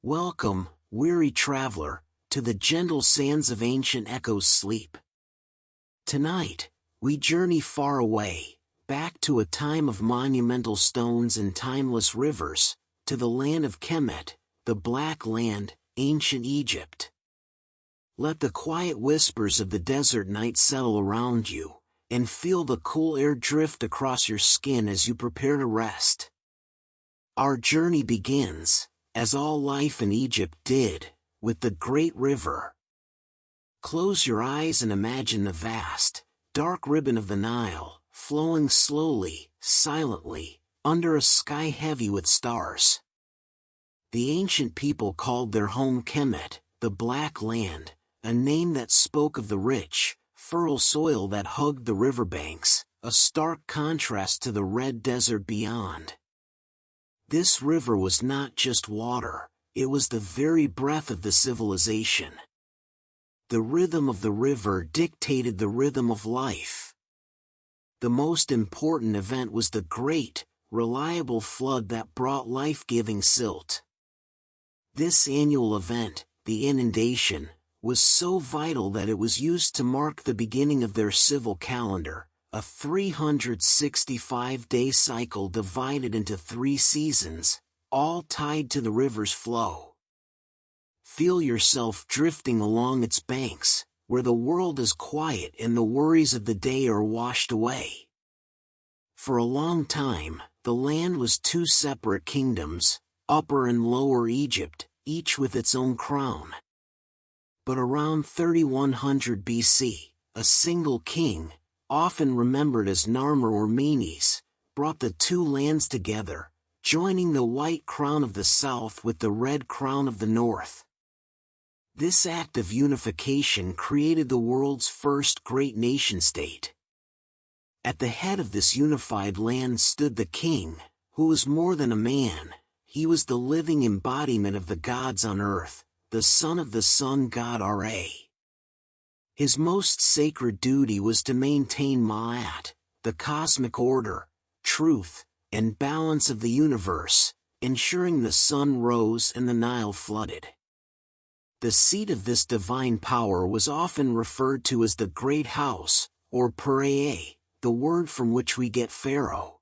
Welcome, weary traveler, to the gentle sands of ancient echoes sleep. Tonight, we journey far away, back to a time of monumental stones and timeless rivers, to the land of Kemet, the Black Land, ancient Egypt. Let the quiet whispers of the desert night settle around you, and feel the cool air drift across your skin as you prepare to rest. Our journey begins, as all life in Egypt did, with the Great River. Close your eyes and imagine the vast, dark ribbon of the Nile, flowing slowly, silently, under a sky heavy with stars. The ancient people called their home Kemet, the Black Land, a name that spoke of the rich, fertile soil that hugged the riverbanks, a stark contrast to the red desert beyond. This river was not just water, it was the very breath of the civilization. The rhythm of the river dictated the rhythm of life. The most important event was the great, reliable flood that brought life-giving silt. This annual event, the inundation, was so vital that it was used to mark the beginning of their civil calendar, a 365-day cycle divided into 3 seasons, all tied to the river's flow. Feel yourself drifting along its banks, where the world is quiet and the worries of the day are washed away. For a long time, the land was 2 separate kingdoms, Upper and Lower Egypt, each with its own crown. But around 3100 BC, a single king, often remembered as Narmer or Menes, brought the 2 lands together, joining the white crown of the south with the red crown of the north. This act of unification created the world's first great nation-state. At the head of this unified land stood the king, who was more than a man, he was the living embodiment of the gods on earth, the son of the sun god Ra. His most sacred duty was to maintain Ma'at, the cosmic order, truth, and balance of the universe, ensuring the sun rose and the Nile flooded. The seat of this divine power was often referred to as the Great House, or Pharaohs, the word from which we get Pharaoh.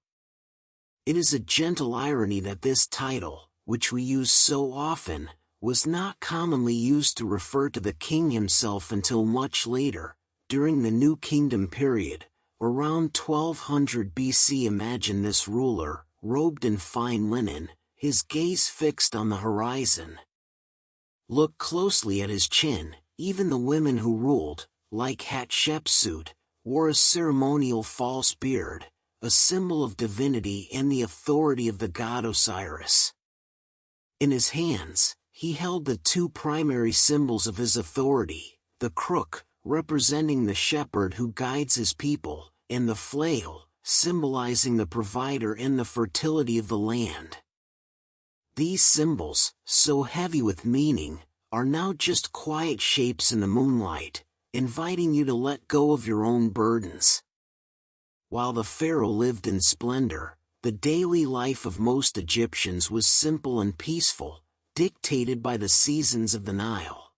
It is a gentle irony that this title, which we use so often, was not commonly used to refer to the king himself until much later, during the New Kingdom period, around 1200 BC. Imagine this ruler, robed in fine linen, his gaze fixed on the horizon. Look closely at his chin. Even the women who ruled, like Hatshepsut, wore a ceremonial false beard, a symbol of divinity and the authority of the god Osiris. In his hands, he held the 2 primary symbols of his authority, the crook, representing the shepherd who guides his people, and the flail, symbolizing the provider and the fertility of the land. These symbols, so heavy with meaning, are now just quiet shapes in the moonlight, inviting you to let go of your own burdens. While the pharaoh lived in splendor, the daily life of most Egyptians was simple and peaceful, dictated by the seasons of the Nile.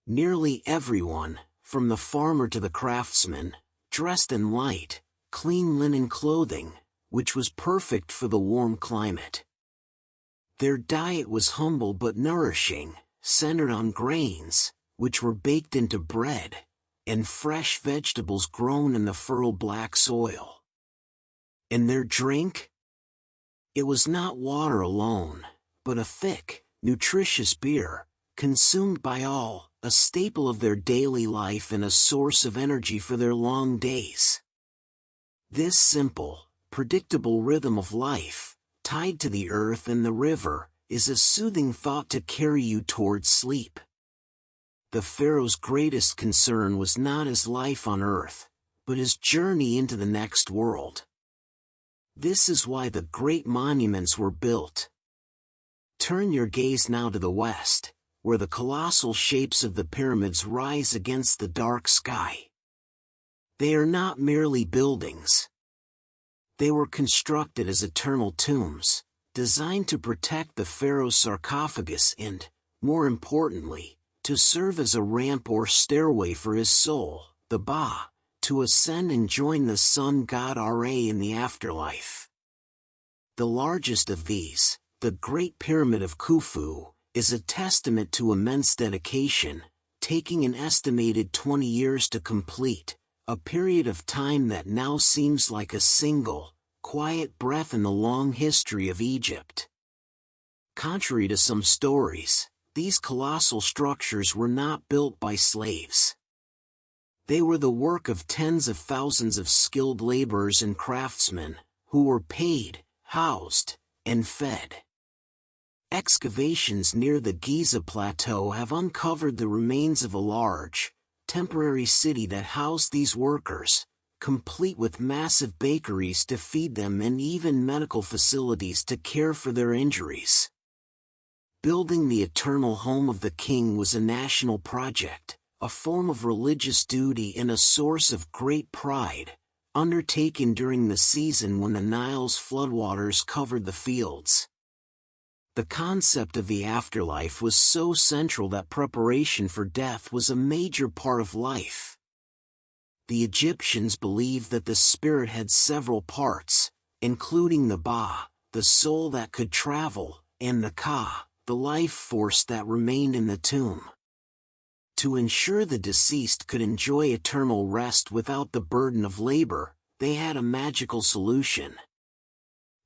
Nearly everyone, from the farmer to the craftsman, dressed in light, clean linen clothing, which was perfect for the warm climate. Their diet was humble but nourishing, centered on grains, which were baked into bread, and fresh vegetables grown in the fertile black soil. And their drink? It was not water alone, but a thick, nutritious beer, consumed by all, a staple of their daily life and a source of energy for their long days. This simple, predictable rhythm of life, tied to the earth and the river, is a soothing thought to carry you towards sleep. The pharaoh's greatest concern was not his life on earth, but his journey into the next world. This is why the great monuments were built. Turn your gaze now to the west, where the colossal shapes of the pyramids rise against the dark sky. They are not merely buildings. They were constructed as eternal tombs, designed to protect the pharaoh's sarcophagus and, more importantly, to serve as a ramp or stairway for his soul, the Ba, to ascend and join the sun god Ra in the afterlife. The largest of these, the Great Pyramid of Khufu, is a testament to immense dedication, taking an estimated 20 years to complete, a period of time that now seems like a single, quiet breath in the long history of Egypt. Contrary to some stories, these colossal structures were not built by slaves. They were the work of tens of thousands of skilled laborers and craftsmen, who were paid, housed, and fed. Excavations near the Giza Plateau have uncovered the remains of a large, temporary city that housed these workers, complete with massive bakeries to feed them and even medical facilities to care for their injuries. Building the eternal home of the king was a national project, a form of religious duty and a source of great pride, undertaken during the season when the Nile's floodwaters covered the fields. The concept of the afterlife was so central that preparation for death was a major part of life. The Egyptians believed that the spirit had several parts, including the Ba, the soul that could travel, and the Ka, the life force that remained in the tomb. To ensure the deceased could enjoy eternal rest without the burden of labor, they had a magical solution.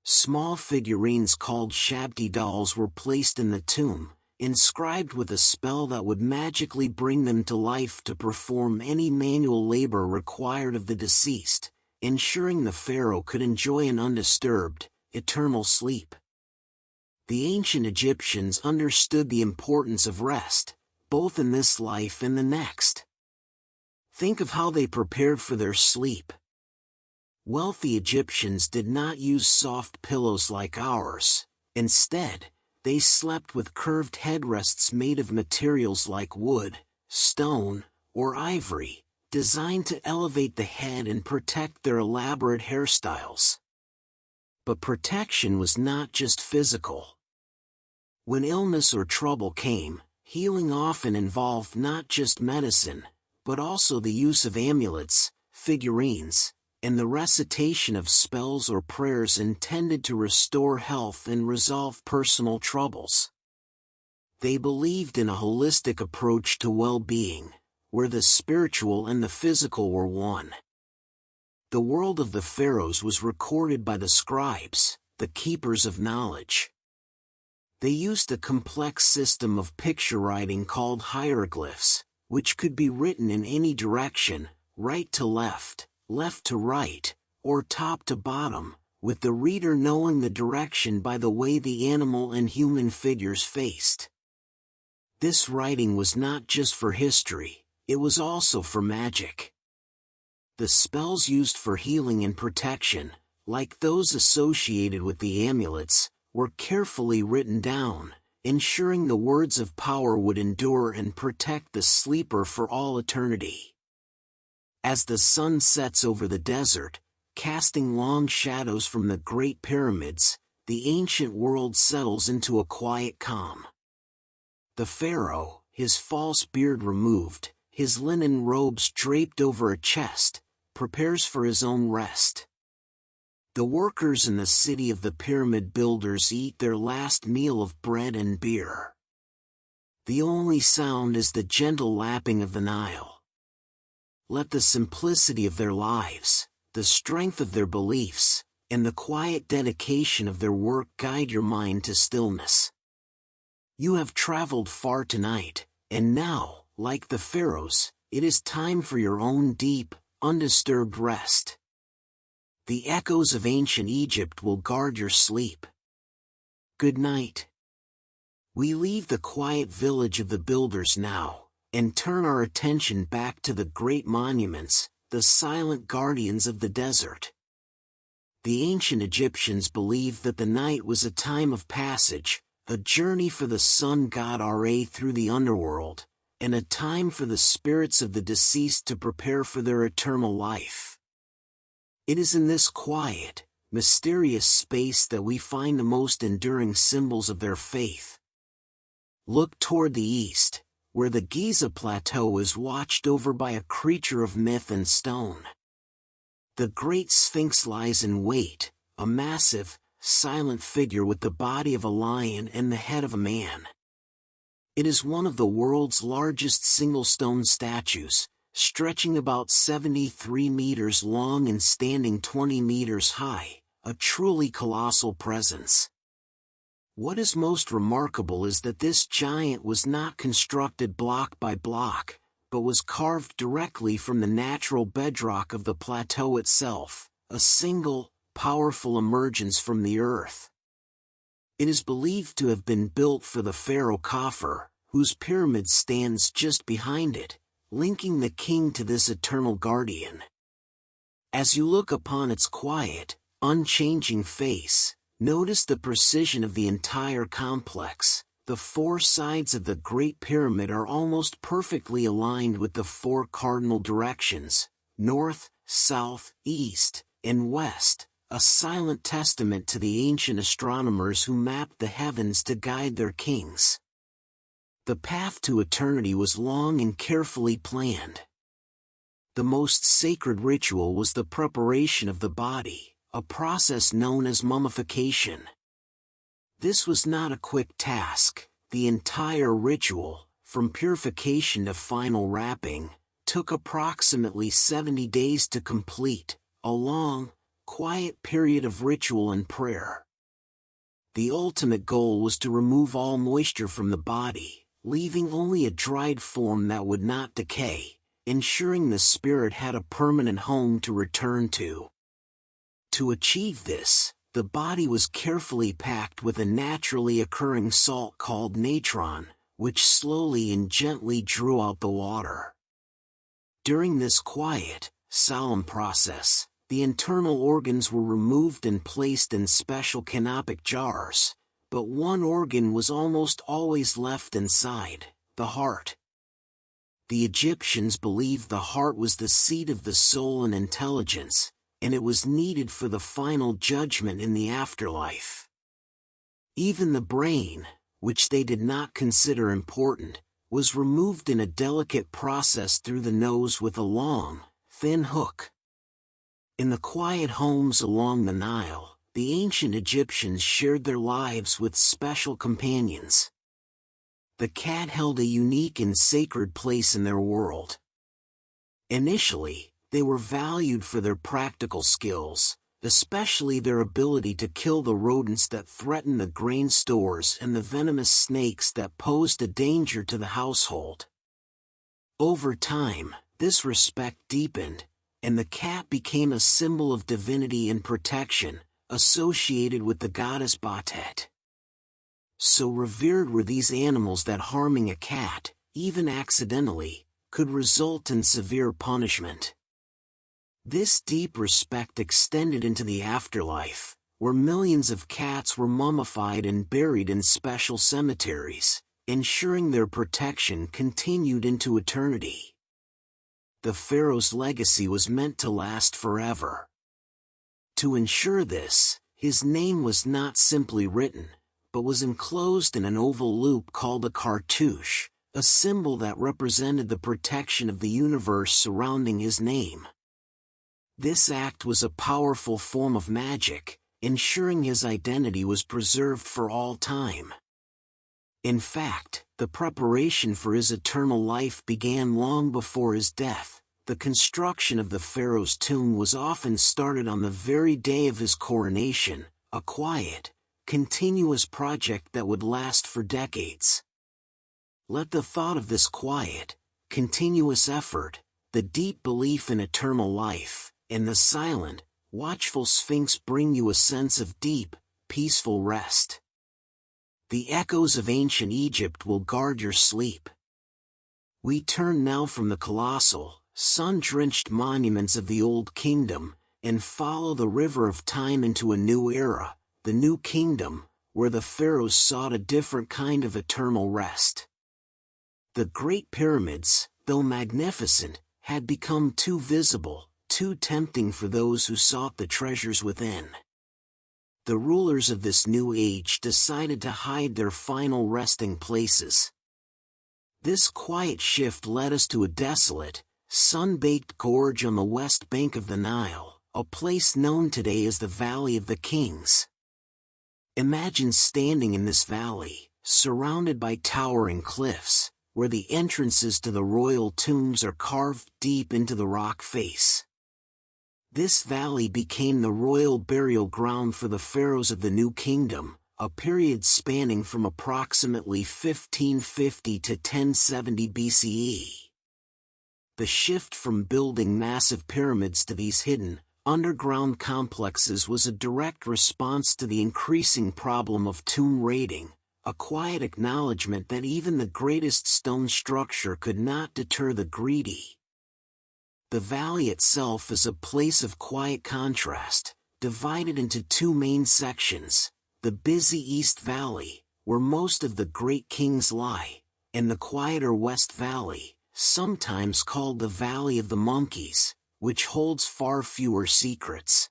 Small figurines called Shabti dolls were placed in the tomb, inscribed with a spell that would magically bring them to life to perform any manual labor required of the deceased, ensuring the pharaoh could enjoy an undisturbed, eternal sleep. The ancient Egyptians understood the importance of rest, both in this life and the next. Think of how they prepared for their sleep. Wealthy Egyptians did not use soft pillows like ours. Instead, they slept with curved headrests made of materials like wood, stone, or ivory, designed to elevate the head and protect their elaborate hairstyles. But protection was not just physical. When illness or trouble came, healing often involved not just medicine, but also the use of amulets, figurines, and the recitation of spells or prayers intended to restore health and resolve personal troubles. They believed in a holistic approach to well-being, where the spiritual and the physical were one. The world of the pharaohs was recorded by the scribes, the keepers of knowledge. They used a complex system of picture writing called hieroglyphs, which could be written in any direction, right to left, left to right, or top to bottom, with the reader knowing the direction by the way the animal and human figures faced. This writing was not just for history, it was also for magic. The spells used for healing and protection, like those associated with the amulets, were carefully written down, ensuring the words of power would endure and protect the sleeper for all eternity. As the sun sets over the desert, casting long shadows from the Great Pyramids, the ancient world settles into a quiet calm. The pharaoh, his false beard removed, his linen robes draped over a chest, prepares for his own rest. The workers in the city of the pyramid builders eat their last meal of bread and beer. The only sound is the gentle lapping of the Nile. Let the simplicity of their lives, the strength of their beliefs, and the quiet dedication of their work guide your mind to stillness. You have traveled far tonight, and now, like the pharaohs, it is time for your own deep, undisturbed rest. The echoes of ancient Egypt will guard your sleep. Good night. We leave the quiet village of the builders now, and turn our attention back to the great monuments, the silent guardians of the desert. The ancient Egyptians believed that the night was a time of passage, a journey for the sun god Ra through the underworld, and a time for the spirits of the deceased to prepare for their eternal life. It is in this quiet, mysterious space that we find the most enduring symbols of their faith. Look toward the east, where the Giza Plateau is watched over by a creature of myth and stone. The Great Sphinx lies in wait, a massive, silent figure with the body of a lion and the head of a man. It is one of the world's largest single-stone statues, stretching about 73 meters long and standing 20 meters high, a truly colossal presence. What is most remarkable is that this giant was not constructed block by block, but was carved directly from the natural bedrock of the plateau itself, a single, powerful emergence from the earth. It is believed to have been built for the pharaoh Khafre, whose pyramid stands just behind it, linking the king to this eternal guardian. As you look upon its quiet, unchanging face, notice the precision of the entire complex. The four sides of the Great Pyramid are almost perfectly aligned with the four cardinal directions, north, south, east, and west, a silent testament to the ancient astronomers who mapped the heavens to guide their kings. The path to eternity was long and carefully planned. The most sacred ritual was the preparation of the body, a process known as mummification. This was not a quick task. The entire ritual, from purification to final wrapping, took approximately 70 days to complete, a long, quiet period of ritual and prayer. The ultimate goal was to remove all moisture from the body, leaving only a dried form that would not decay, ensuring the spirit had a permanent home to return to. To achieve this, the body was carefully packed with a naturally occurring salt called natron, which slowly and gently drew out the water. During this quiet, solemn process, the internal organs were removed and placed in special canopic jars, but one organ was almost always left inside, the heart. The Egyptians believed the heart was the seat of the soul and intelligence, and it was needed for the final judgment in the afterlife. Even the brain, which they did not consider important, was removed in a delicate process through the nose with a long, thin hook. In the quiet homes along the Nile, the ancient Egyptians shared their lives with special companions. The cat held a unique and sacred place in their world. Initially, they were valued for their practical skills, especially their ability to kill the rodents that threatened the grain stores and the venomous snakes that posed a danger to the household. Over time, this respect deepened, and the cat became a symbol of divinity and protection, associated with the goddess Batet. So revered were these animals that harming a cat, even accidentally, could result in severe punishment. This deep respect extended into the afterlife, where millions of cats were mummified and buried in special cemeteries, ensuring their protection continued into eternity. The pharaoh's legacy was meant to last forever. To ensure this, his name was not simply written, but was enclosed in an oval loop called a cartouche, a symbol that represented the protection of the universe surrounding his name. This act was a powerful form of magic, ensuring his identity was preserved for all time. In fact, the preparation for his eternal life began long before his death. The construction of the pharaoh's tomb was often started on the very day of his coronation, a quiet, continuous project that would last for decades. Let the thought of this quiet, continuous effort, the deep belief in eternal life, and the silent, watchful Sphinx bring you a sense of deep, peaceful rest. The echoes of ancient Egypt will guard your sleep. We turn now from the colossal, sun-drenched monuments of the Old Kingdom, and follow the river of time into a new era, the New Kingdom, where the pharaohs sought a different kind of eternal rest. The Great Pyramids, though magnificent, had become too visible, too tempting for those who sought the treasures within. the rulers of this new age decided to hide their final resting places. This quiet shift led us to a desolate, sun-baked gorge on the west bank of the Nile, a place known today as the Valley of the Kings. Imagine standing in this valley, surrounded by towering cliffs, where the entrances to the royal tombs are carved deep into the rock face. This valley became the royal burial ground for the pharaohs of the New Kingdom, a period spanning from approximately 1550 to 1070 BCE. The shift from building massive pyramids to these hidden, underground complexes was a direct response to the increasing problem of tomb raiding, a quiet acknowledgement that even the greatest stone structure could not deter the greedy. The valley itself is a place of quiet contrast, divided into two main sections: the busy East Valley, where most of the great kings lie, and the quieter West Valley, sometimes called the Valley of the Monkeys, which holds far fewer secrets.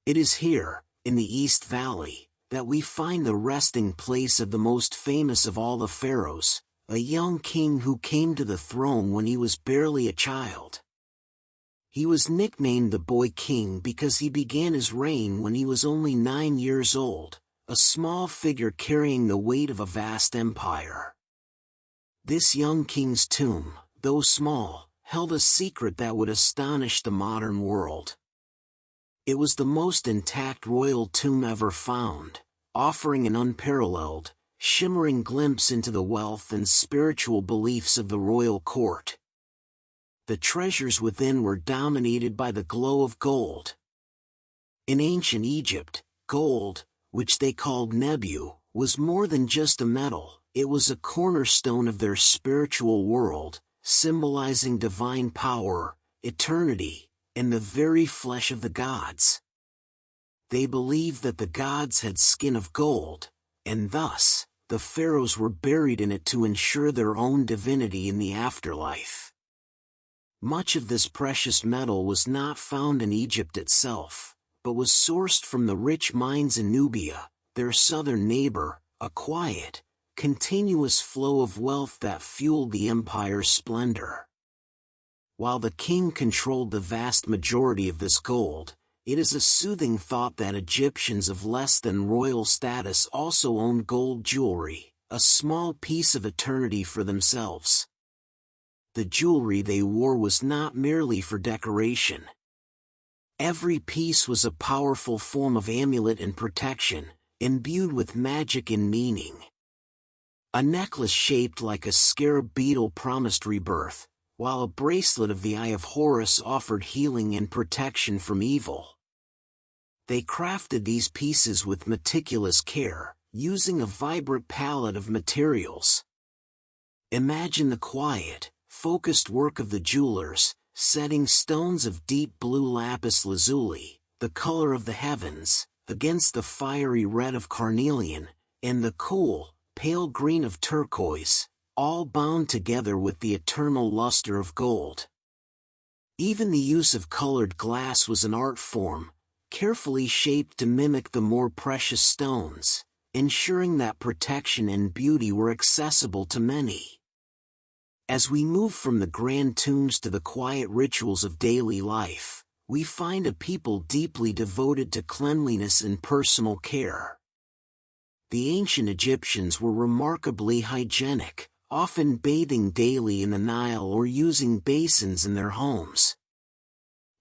It is here, in the East Valley, that we find the resting place of the most famous of all the pharaohs, a young king who came to the throne when he was barely a child. He was nicknamed the Boy King because he began his reign when he was only 9 years old, a small figure carrying the weight of a vast empire. This young king's tomb, though small, held a secret that would astonish the modern world. It was the most intact royal tomb ever found, offering an unparalleled, shimmering glimpse into the wealth and spiritual beliefs of the royal court. The treasures within were dominated by the glow of gold. In ancient Egypt, gold, which they called nebu, was more than just a metal, it was a cornerstone of their spiritual world, symbolizing divine power, eternity, and the very flesh of the gods. They believed that the gods had skin of gold, and thus, the pharaohs were buried in it to ensure their own divinity in the afterlife. Much of this precious metal was not found in Egypt itself, but was sourced from the rich mines in Nubia, their southern neighbor, a quiet, continuous flow of wealth that fueled the empire's splendor. While the king controlled the vast majority of this gold, it is a soothing thought that Egyptians of less than royal status also owned gold jewelry, a small piece of eternity for themselves. The jewelry they wore was not merely for decoration. Every piece was a powerful form of amulet and protection, imbued with magic and meaning. A necklace shaped like a scarab beetle promised rebirth, while a bracelet of the Eye of Horus offered healing and protection from evil. They crafted these pieces with meticulous care, using a vibrant palette of materials. Imagine the quiet, focused work of the jewelers, setting stones of deep blue lapis lazuli, the color of the heavens, against the fiery red of carnelian, and the cool, pale green of turquoise, all bound together with the eternal luster of gold. Even the use of colored glass was an art form, carefully shaped to mimic the more precious stones, ensuring that protection and beauty were accessible to many. As we move from the grand tombs to the quiet rituals of daily life, we find a people deeply devoted to cleanliness and personal care. The ancient Egyptians were remarkably hygienic, often bathing daily in the Nile or using basins in their homes.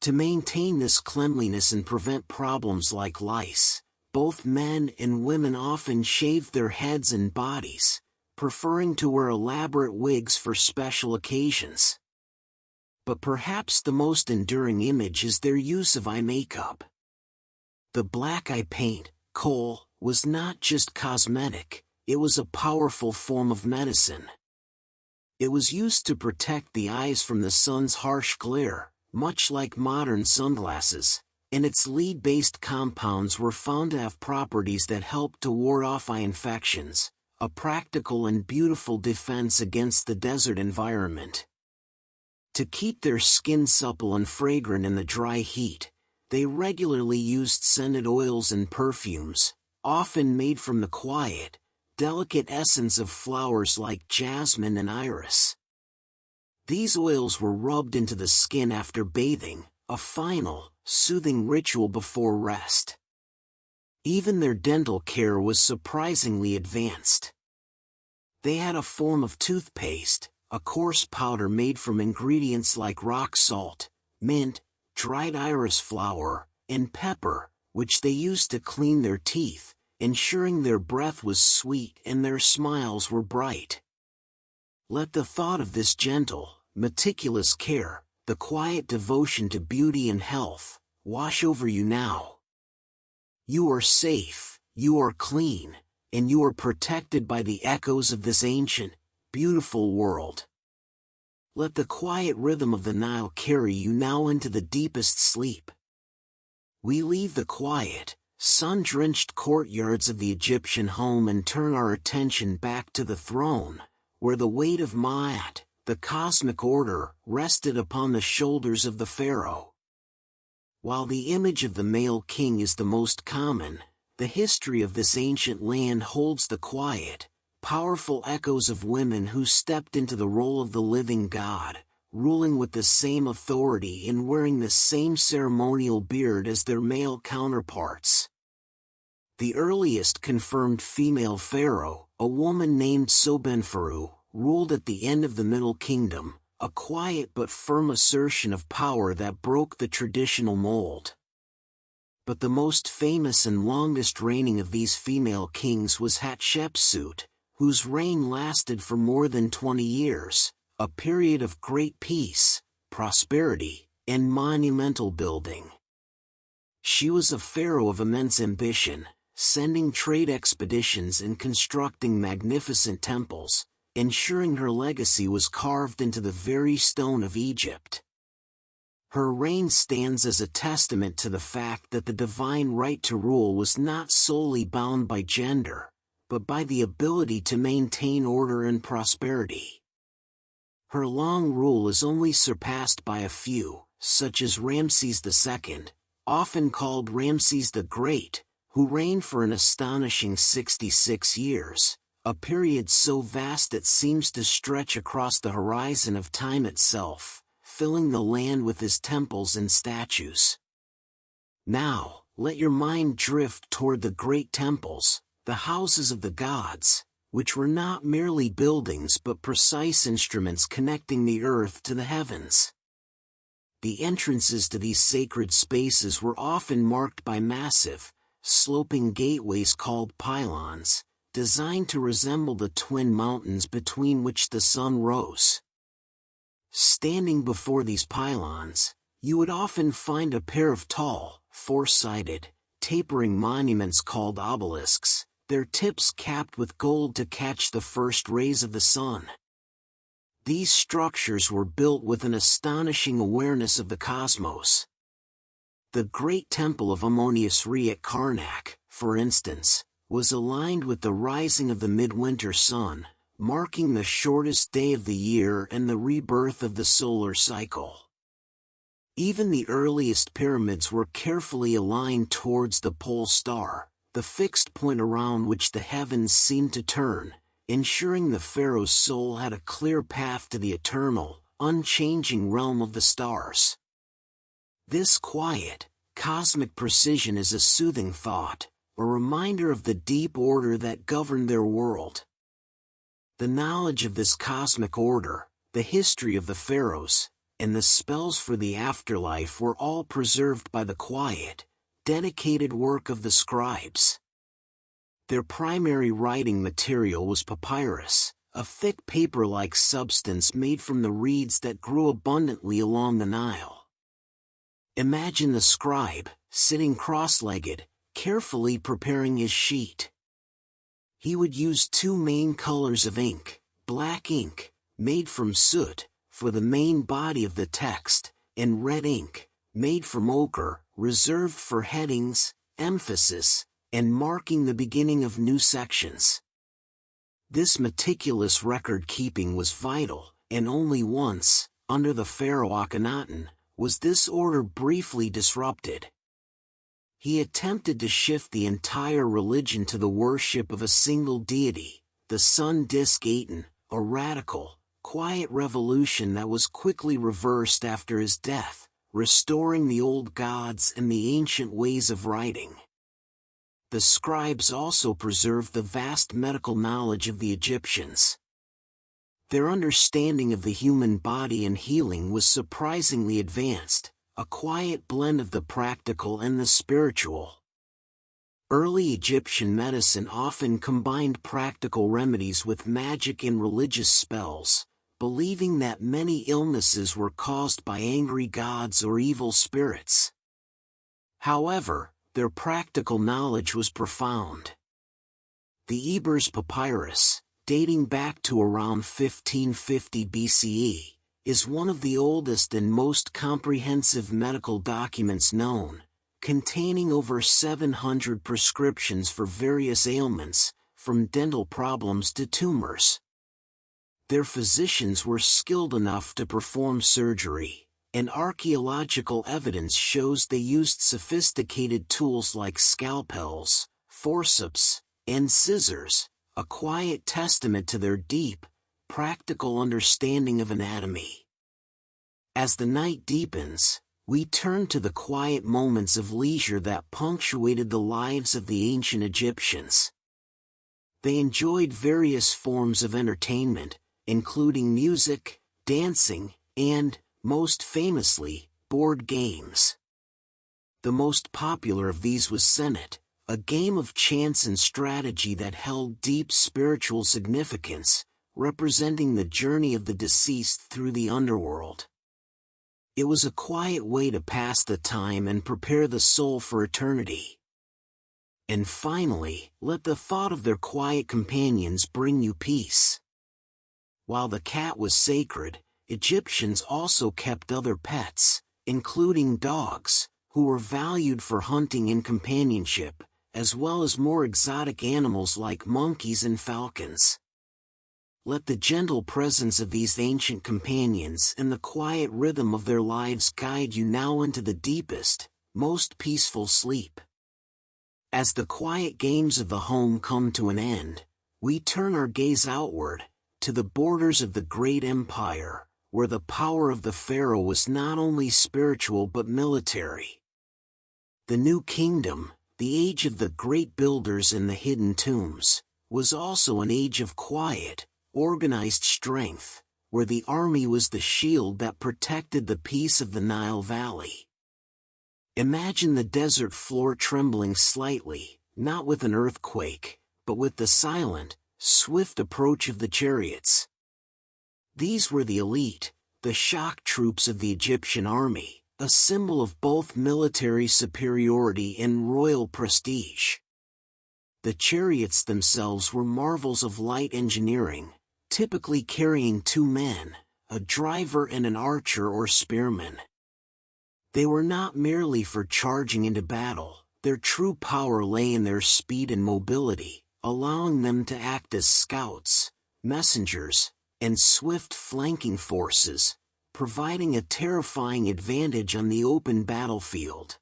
To maintain this cleanliness and prevent problems like lice, both men and women often shaved their heads and bodies, preferring to wear elaborate wigs for special occasions. But perhaps the most enduring image is their use of eye makeup. The black eye paint, kohl, was not just cosmetic, it was a powerful form of medicine. It was used to protect the eyes from the sun's harsh glare, much like modern sunglasses, and its lead-based compounds were found to have properties that helped to ward off eye infections, a practical and beautiful defense against the desert environment. To keep their skin supple and fragrant in the dry heat, They regularly used scented oils and perfumes, often made from the quiet, delicate essence of flowers like jasmine and iris. These oils were rubbed into the skin after bathing, a final, soothing ritual before rest. Even their dental care was surprisingly advanced. They had a form of toothpaste, a coarse powder made from ingredients like rock salt, mint, dried iris flower, and pepper, which they used to clean their teeth, ensuring their breath was sweet and their smiles were bright. Let the thought of this gentle, meticulous care, the quiet devotion to beauty and health, wash over you now. You are safe, you are clean, and you are protected by the echoes of this ancient, beautiful world. Let the quiet rhythm of the Nile carry you now into the deepest sleep. We leave the quiet, sun-drenched courtyards of the Egyptian home and turn our attention back to the throne, where the weight of Ma'at, the cosmic order, rested upon the shoulders of the pharaoh. While the image of the male king is the most common, the history of this ancient land holds the quiet, powerful echoes of women who stepped into the role of the living god, ruling with the same authority and wearing the same ceremonial beard as their male counterparts. The earliest confirmed female pharaoh, a woman named Sobenferu, ruled at the end of the Middle Kingdom, a quiet but firm assertion of power that broke the traditional mold. But the most famous and longest reigning of these female kings was Hatshepsut, whose reign lasted for more than 20 years, a period of great peace, prosperity, and monumental building. She was a pharaoh of immense ambition, sending trade expeditions and constructing magnificent temples, ensuring her legacy was carved into the very stone of Egypt. Her reign stands as a testament to the fact that the divine right to rule was not solely bound by gender, but by the ability to maintain order and prosperity. Her long rule is only surpassed by a few, such as Ramses II, often called Ramses the Great, who reigned for an astonishing 66 years, a period so vast it seems to stretch across the horizon of time itself, filling the land with his temples and statues. Now, let your mind drift toward the great temples, the houses of the gods, which were not merely buildings but precise instruments connecting the earth to the heavens. The entrances to these sacred spaces were often marked by massive, sloping gateways called pylons, designed to resemble the twin mountains between which the sun rose. Standing before these pylons, you would often find a pair of tall, four-sided, tapering monuments called obelisks, their tips capped with gold to catch the first rays of the sun. These structures were built with an astonishing awareness of the cosmos. The great temple of Ammonius-Re at Karnak, for instance, was aligned with the rising of the midwinter sun, marking the shortest day of the year and the rebirth of the solar cycle. Even the earliest pyramids were carefully aligned towards the pole star, the fixed point around which the heavens seemed to turn, ensuring the pharaoh's soul had a clear path to the eternal, unchanging realm of the stars. This quiet, cosmic precision is a soothing thought, a reminder of the deep order that governed their world. The knowledge of this cosmic order, the history of the pharaohs, and the spells for the afterlife were all preserved by the quiet, dedicated work of the scribes. Their primary writing material was papyrus, a thick paper-like substance made from the reeds that grew abundantly along the Nile. Imagine the scribe, sitting cross-legged, carefully preparing his sheet. He would use two main colors of ink, black ink, made from soot, for the main body of the text, and red ink, made from ochre, reserved for headings, emphasis, and marking the beginning of new sections. This meticulous record-keeping was vital, and only once, under the pharaoh Akhenaten, was this order briefly disrupted. He attempted to shift the entire religion to the worship of a single deity, the sun disk Aten, a radical, quiet revolution that was quickly reversed after his death, restoring the old gods and the ancient ways of writing. The scribes also preserved the vast medical knowledge of the Egyptians. Their understanding of the human body and healing was surprisingly advanced, a quiet blend of the practical and the spiritual. Early Egyptian medicine often combined practical remedies with magic and religious spells, believing that many illnesses were caused by angry gods or evil spirits. However, their practical knowledge was profound. The Ebers Papyrus, dating back to around 1550 BCE, is one of the oldest and most comprehensive medical documents known, containing over 700 prescriptions for various ailments, from dental problems to tumors. Their physicians were skilled enough to perform surgery, and archaeological evidence shows they used sophisticated tools like scalpels, forceps, and scissors, a quiet testament to their deep, practical understanding of anatomy. As the night deepens, we turn to the quiet moments of leisure that punctuated the lives of the ancient Egyptians. They enjoyed various forms of entertainment, including music, dancing, and, most famously, board games. The most popular of these was Senet, a game of chance and strategy that held deep spiritual significance, representing the journey of the deceased through the underworld. It was a quiet way to pass the time and prepare the soul for eternity. And finally, let the thought of their quiet companions bring you peace. While the cat was sacred, Egyptians also kept other pets, including dogs, who were valued for hunting and companionship, as well as more exotic animals like monkeys and falcons. Let the gentle presence of these ancient companions and the quiet rhythm of their lives guide you now into the deepest, most peaceful sleep. As the quiet games of the home come to an end, we turn our gaze outward, to the borders of the great empire, where the power of the pharaoh was not only spiritual but military. The New Kingdom, the age of the great builders and the hidden tombs, was also an age of quiet, organized strength, where the army was the shield that protected the peace of the Nile Valley. Imagine the desert floor trembling slightly, not with an earthquake, but with the silent, swift approach of the chariots. These were the elite, the shock troops of the Egyptian army, a symbol of both military superiority and royal prestige. The chariots themselves were marvels of light engineering, typically carrying 2 men, a driver and an archer or spearman. They were not merely for charging into battle, their true power lay in their speed and mobility, allowing them to act as scouts, messengers, and swift flanking forces, providing a terrifying advantage on the open battlefield.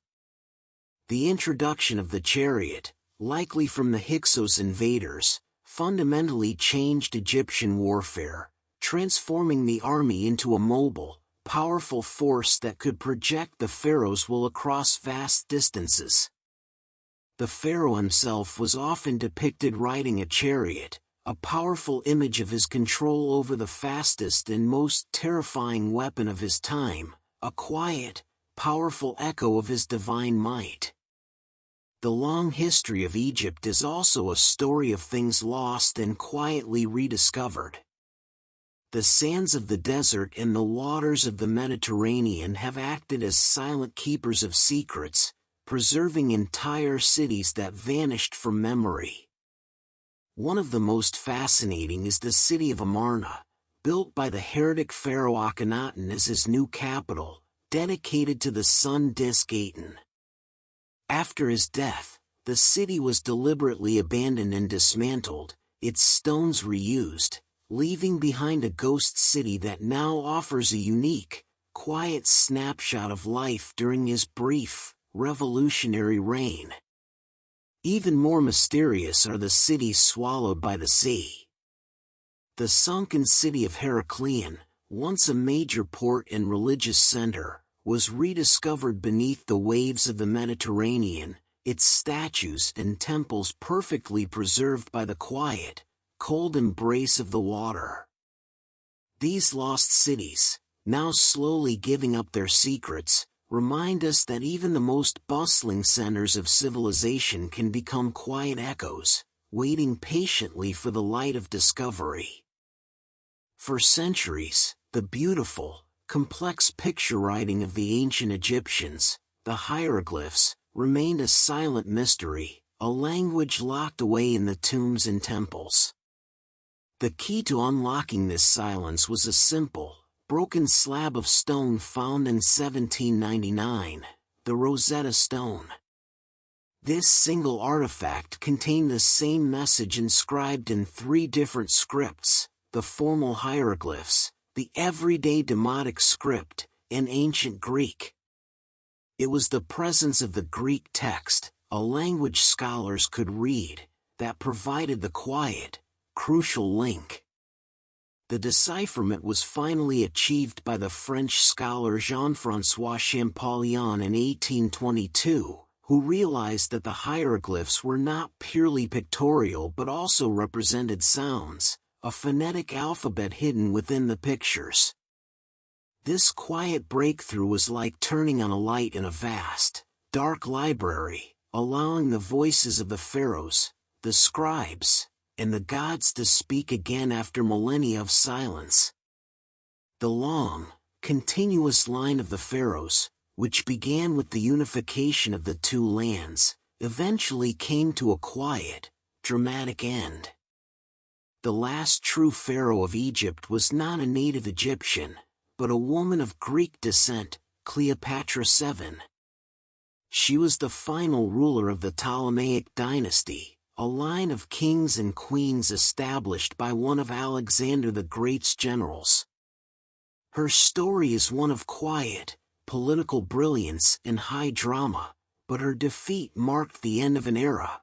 The introduction of the chariot, likely from the Hyksos invaders, fundamentally changed Egyptian warfare, transforming the army into a mobile, powerful force that could project the pharaoh's will across vast distances. The pharaoh himself was often depicted riding a chariot, a powerful image of his control over the fastest and most terrifying weapon of his time, a quiet, powerful echo of his divine might. The long history of Egypt is also a story of things lost and quietly rediscovered. The sands of the desert and the waters of the Mediterranean have acted as silent keepers of secrets, preserving entire cities that vanished from memory. One of the most fascinating is the city of Amarna, built by the heretic pharaoh Akhenaten as his new capital, dedicated to the sun disk Aten. After his death, the city was deliberately abandoned and dismantled, its stones reused, leaving behind a ghost city that now offers a unique, quiet snapshot of life during his brief, revolutionary reign. Even more mysterious are the cities swallowed by the sea. The sunken city of Heracleion, once a major port and religious center, was rediscovered beneath the waves of the Mediterranean, its statues and temples perfectly preserved by the quiet, cold embrace of the water. These lost cities, now slowly giving up their secrets, remind us that even the most bustling centers of civilization can become quiet echoes, waiting patiently for the light of discovery. For centuries, the beautiful, complex picture writing of the ancient Egyptians, the hieroglyphs, remained a silent mystery, a language locked away in the tombs and temples. The key to unlocking this silence was a simple, broken slab of stone found in 1799, the Rosetta Stone. This single artifact contained the same message inscribed in 3 different scripts: the formal hieroglyphs, the everyday demotic script, and ancient Greek. It was the presence of the Greek text, a language scholars could read, that provided the quiet, crucial link. The decipherment was finally achieved by the French scholar Jean-François Champollion in 1822, who realized that the hieroglyphs were not purely pictorial but also represented sounds, a phonetic alphabet hidden within the pictures. This quiet breakthrough was like turning on a light in a vast, dark library, allowing the voices of the pharaohs, the scribes, and the gods to speak again after millennia of silence. The long, continuous line of the pharaohs, which began with the unification of the 2 lands, eventually came to a quiet, dramatic end. The last true pharaoh of Egypt was not a native Egyptian, but a woman of Greek descent, Cleopatra VII. She was the final ruler of the Ptolemaic dynasty, a line of kings and queens established by one of Alexander the Great's generals. Her story is one of quiet, political brilliance and high drama, but her defeat marked the end of an era.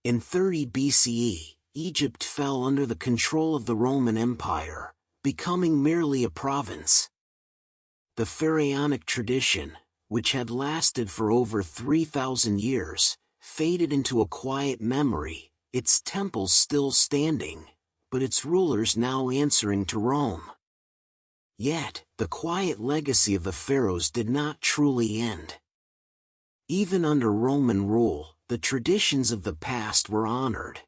In 30 BCE, Egypt fell under the control of the Roman Empire, becoming merely a province. The pharaonic tradition, which had lasted for over 3,000 years, faded into a quiet memory, its temples still standing, but its rulers now answering to Rome. Yet, the quiet legacy of the pharaohs did not truly end. Even under Roman rule, the traditions of the past were honored.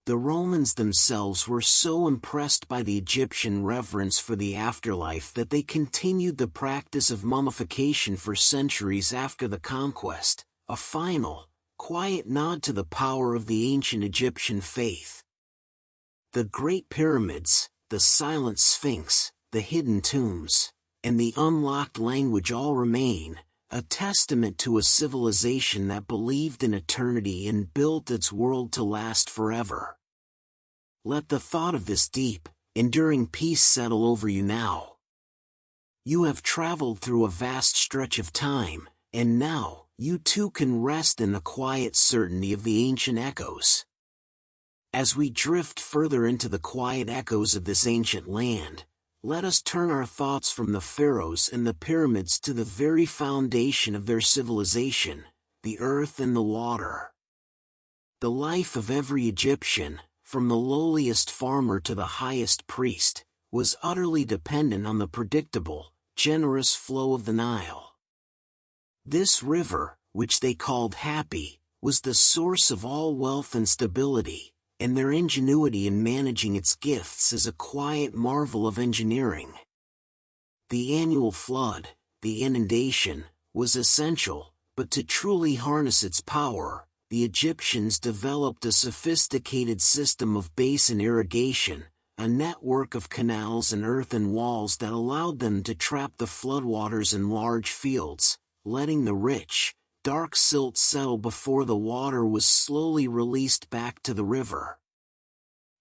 The Romans themselves were so impressed by the Egyptian reverence for the afterlife that they continued the practice of mummification for centuries after the conquest, a final, quiet nod to the power of the ancient Egyptian faith. The Great Pyramids, the silent Sphinx, the hidden tombs, and the unlocked language all remain, a testament to a civilization that believed in eternity and built its world to last forever. Let the thought of this deep, enduring peace settle over you now. You have traveled through a vast stretch of time, and now, you too can rest in the quiet certainty of the ancient echoes. As we drift further into the quiet echoes of this ancient land, let us turn our thoughts from the pharaohs and the pyramids to the very foundation of their civilization, the earth and the water. The life of every Egyptian, from the lowliest farmer to the highest priest, was utterly dependent on the predictable, generous flow of the Nile. This river, which they called Happy, was the source of all wealth and stability, and their ingenuity in managing its gifts is a quiet marvel of engineering. The annual flood, the inundation, was essential, but to truly harness its power, the Egyptians developed a sophisticated system of basin irrigation, a network of canals and earthen walls that allowed them to trap the floodwaters in large fields, letting the rich, dark silt settle before the water was slowly released back to the river.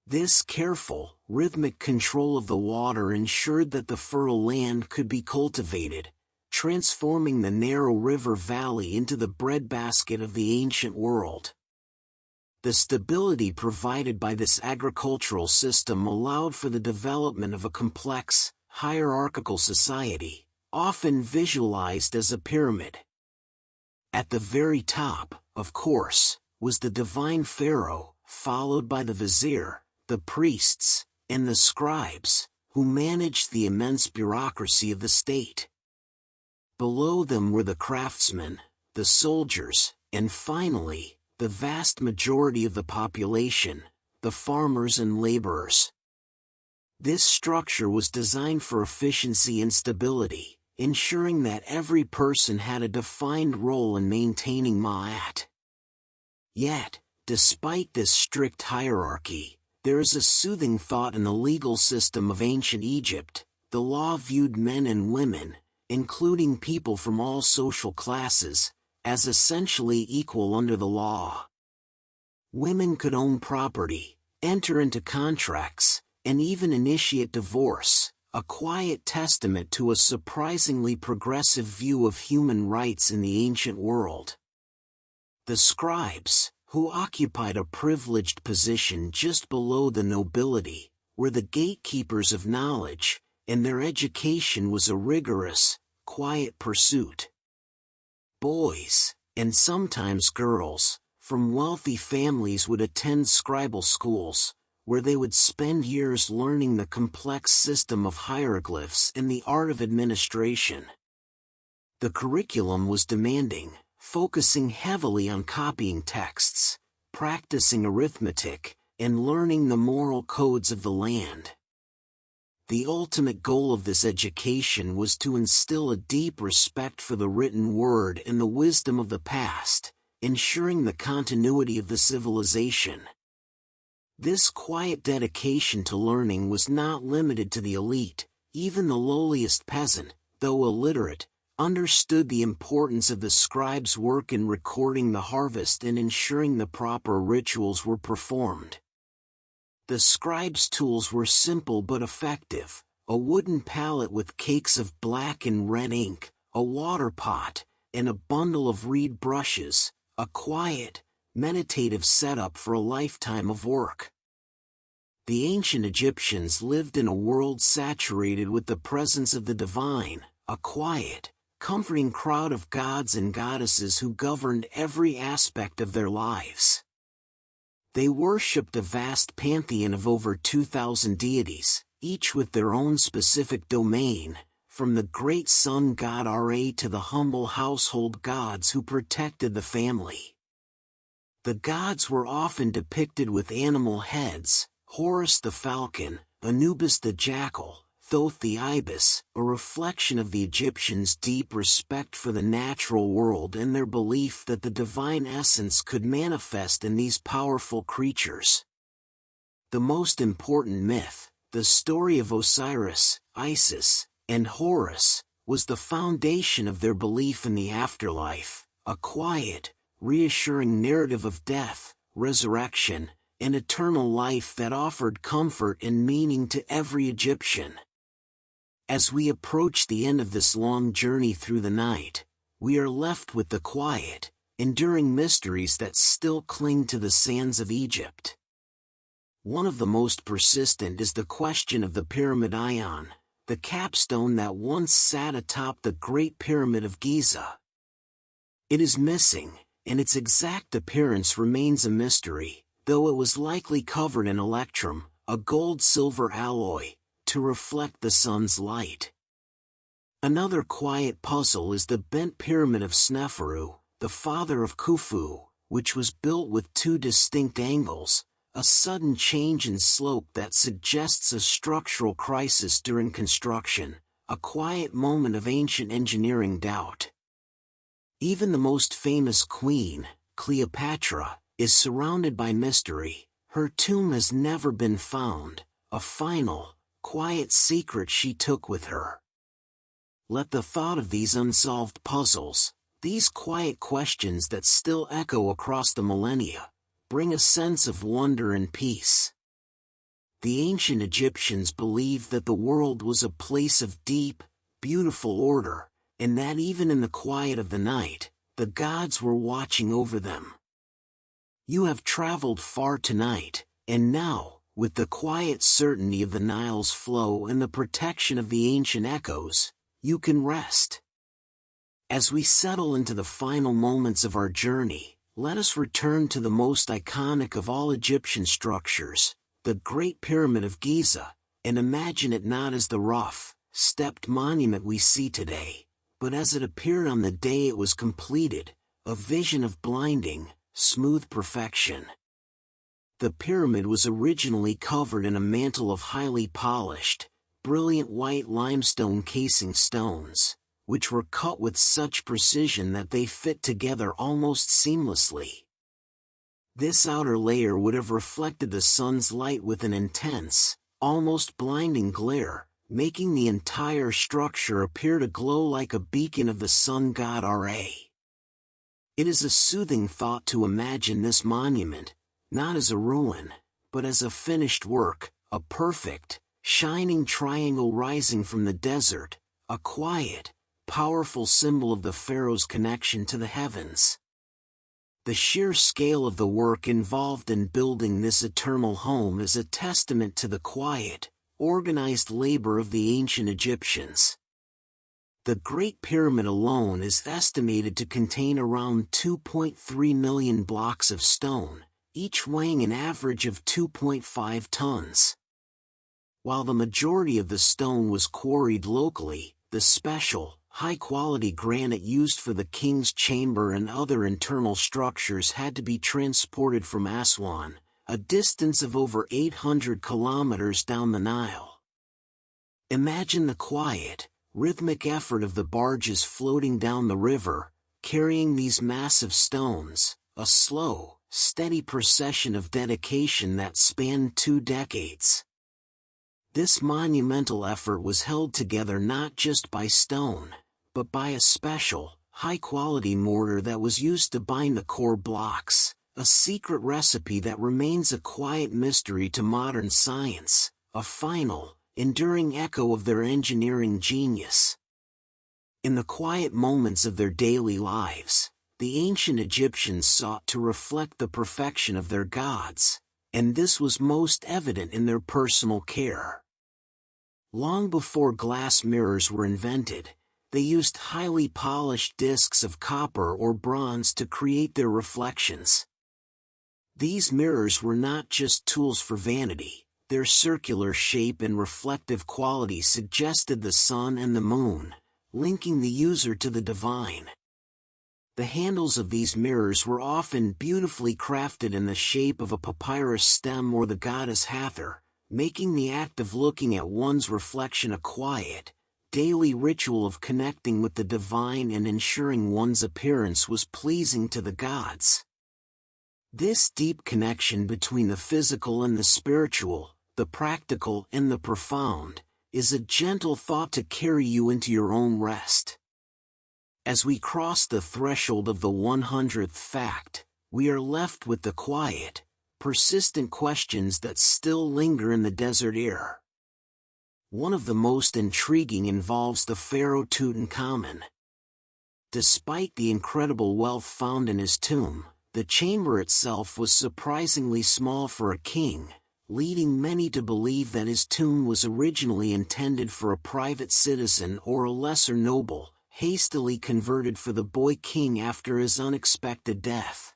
This careful, rhythmic control of the water ensured that the fertile land could be cultivated, transforming the narrow river valley into the breadbasket of the ancient world. The stability provided by this agricultural system allowed for the development of a complex, hierarchical society, often visualized as a pyramid. At the very top, of course, was the divine pharaoh, followed by the vizier, the priests, and the scribes, who managed the immense bureaucracy of the state. Below them were the craftsmen, the soldiers, and finally, the vast majority of the population, the farmers and laborers. This structure was designed for efficiency and stability, ensuring that every person had a defined role in maintaining Ma'at. Yet, despite this strict hierarchy, there is a soothing thought in the legal system of ancient Egypt. The law viewed men and women, including people from all social classes, as essentially equal under the law. Women could own property, enter into contracts, and even initiate divorce, a quiet testament to a surprisingly progressive view of human rights in the ancient world. The scribes, who occupied a privileged position just below the nobility, were the gatekeepers of knowledge, and their education was a rigorous, quiet pursuit. Boys, and sometimes girls, from wealthy families would attend scribal schools, where they would spend years learning the complex system of hieroglyphs and the art of administration. The curriculum was demanding, focusing heavily on copying texts, practicing arithmetic, and learning the moral codes of the land. The ultimate goal of this education was to instill a deep respect for the written word and the wisdom of the past, ensuring the continuity of the civilization. This quiet dedication to learning was not limited to the elite. Even the lowliest peasant, though illiterate, understood the importance of the scribe's work in recording the harvest and ensuring the proper rituals were performed. The scribe's tools were simple but effective: a wooden palette with cakes of black and red ink, a water pot, and a bundle of reed brushes, a quiet, meditative setup for a lifetime of work. The ancient Egyptians lived in a world saturated with the presence of the divine, a quiet, comforting crowd of gods and goddesses who governed every aspect of their lives. They worshipped a vast pantheon of over 2,000 deities, each with their own specific domain, from the great sun god Ra to the humble household gods who protected the family. The gods were often depicted with animal heads: Horus the falcon, Anubis the jackal, Thoth the ibis, a reflection of the Egyptians' deep respect for the natural world and their belief that the divine essence could manifest in these powerful creatures. The most important myth, the story of Osiris, Isis, and Horus, was the foundation of their belief in the afterlife, a quiet, reassuring narrative of death, resurrection, and eternal life that offered comfort and meaning to every Egyptian. As we approach the end of this long journey through the night, we are left with the quiet, enduring mysteries that still cling to the sands of Egypt. One of the most persistent is the question of the Pyramid Ion, the capstone that once sat atop the Great Pyramid of Giza. It is missing, and its exact appearance remains a mystery, though it was likely covered in electrum, a gold-silver alloy, to reflect the sun's light. Another quiet puzzle is the bent pyramid of Sneferu, the father of Khufu, which was built with two distinct angles, a sudden change in slope that suggests a structural crisis during construction, a quiet moment of ancient engineering doubt. Even the most famous queen, Cleopatra, is surrounded by mystery. Her tomb has never been found, a final, quiet secret she took with her. Let the thought of these unsolved puzzles, these quiet questions that still echo across the millennia, bring a sense of wonder and peace. The ancient Egyptians believed that the world was a place of deep, beautiful order, and that even in the quiet of the night, the gods were watching over them. You have traveled far tonight, and now, with the quiet certainty of the Nile's flow and the protection of the ancient echoes, you can rest. As we settle into the final moments of our journey, let us return to the most iconic of all Egyptian structures, the Great Pyramid of Giza, and imagine it not as the rough, stepped monument we see today, but as it appeared on the day it was completed, a vision of blinding, smooth perfection. The pyramid was originally covered in a mantle of highly polished, brilliant white limestone casing stones, which were cut with such precision that they fit together almost seamlessly. This outer layer would have reflected the sun's light with an intense, almost blinding glare, making the entire structure appear to glow like a beacon of the sun god Ra. It is a soothing thought to imagine this monument, not as a ruin, but as a finished work, a perfect, shining triangle rising from the desert, a quiet, powerful symbol of the Pharaoh's connection to the heavens. The sheer scale of the work involved in building this eternal home is a testament to the quiet, organized labor of the ancient Egyptians. The Great Pyramid alone is estimated to contain around 2.3 million blocks of stone, each weighing an average of 2.5 tons. While the majority of the stone was quarried locally, the special, high-quality granite used for the king's chamber and other internal structures had to be transported from Aswan, a distance of over 800 kilometers down the Nile. Imagine the quiet, rhythmic effort of the barges floating down the river, carrying these massive stones, a slow, steady procession of dedication that spanned 2 decades. This monumental effort was held together not just by stone, but by a special, high-quality mortar that was used to bind the core blocks, a secret recipe that remains a quiet mystery to modern science, a final, enduring echo of their engineering genius. In the quiet moments of their daily lives, the ancient Egyptians sought to reflect the perfection of their gods, and this was most evident in their personal care. Long before glass mirrors were invented, they used highly polished discs of copper or bronze to create their reflections. These mirrors were not just tools for vanity, their circular shape and reflective quality suggested the sun and the moon, linking the user to the divine. The handles of these mirrors were often beautifully crafted in the shape of a papyrus stem or the goddess Hathor, making the act of looking at one's reflection a quiet, daily ritual of connecting with the divine and ensuring one's appearance was pleasing to the gods. This deep connection between the physical and the spiritual, the practical and the profound, is a gentle thought to carry you into your own rest. As we cross the threshold of the 100th fact, we are left with the quiet, persistent questions that still linger in the desert air. One of the most intriguing involves the pharaoh Tutankhamun. Despite the incredible wealth found in his tomb, the chamber itself was surprisingly small for a king, leading many to believe that his tomb was originally intended for a private citizen or a lesser noble, hastily converted for the boy king after his unexpected death.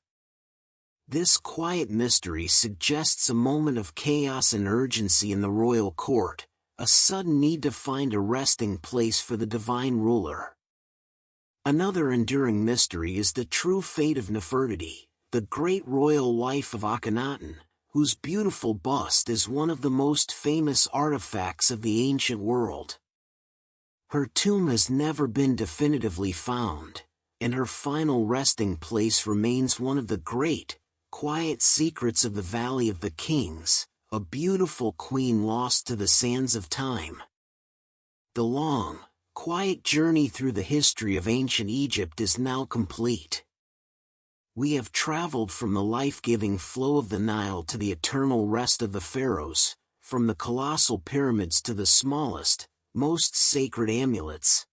This quiet mystery suggests a moment of chaos and urgency in the royal court, a sudden need to find a resting place for the divine ruler. Another enduring mystery is the true fate of Nefertiti, the great royal wife of Akhenaten, whose beautiful bust is one of the most famous artifacts of the ancient world. Her tomb has never been definitively found, and her final resting place remains one of the great, quiet secrets of the Valley of the Kings, a beautiful queen lost to the sands of time. The long, quiet journey through the history of ancient Egypt is now complete. We have traveled from the life-giving flow of the Nile to the eternal rest of the pharaohs, from the colossal pyramids to the smallest, most sacred amulets.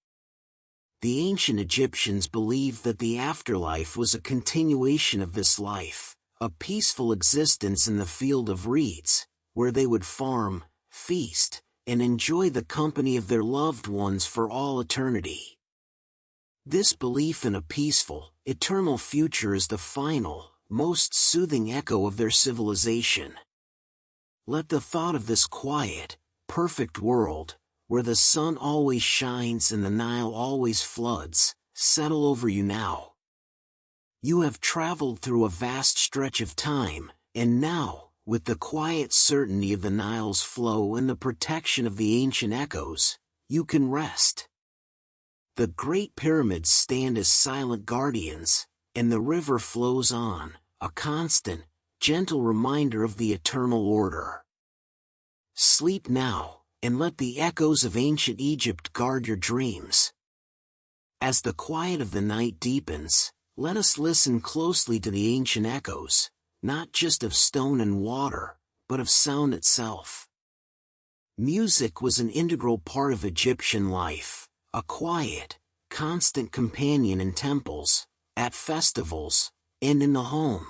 The ancient Egyptians believed that the afterlife was a continuation of this life, a peaceful existence in the field of reeds, where they would farm, feast, and enjoy the company of their loved ones for all eternity. This belief in a peaceful, eternal future is the final, most soothing echo of their civilization. Let the thought of this quiet, perfect world, where the sun always shines and the Nile always floods, settle over you now. You have traveled through a vast stretch of time, and now, with the quiet certainty of the Nile's flow and the protection of the ancient echoes, you can rest. The great pyramids stand as silent guardians, and the river flows on, a constant, gentle reminder of the eternal order. Sleep now, and let the echoes of ancient Egypt guard your dreams. As the quiet of the night deepens, let us listen closely to the ancient echoes, not just of stone and water, but of sound itself. Music was an integral part of Egyptian life, a quiet, constant companion in temples, at festivals, and in the home.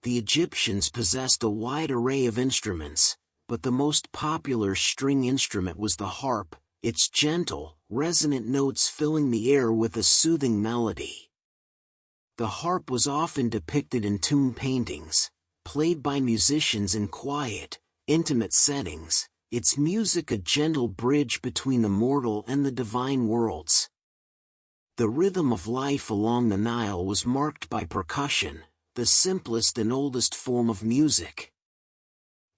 The Egyptians possessed a wide array of instruments, but the most popular string instrument was the harp, its gentle, resonant notes filling the air with a soothing melody. The harp was often depicted in tomb paintings, played by musicians in quiet, intimate settings, its music a gentle bridge between the mortal and the divine worlds. The rhythm of life along the Nile was marked by percussion, the simplest and oldest form of music.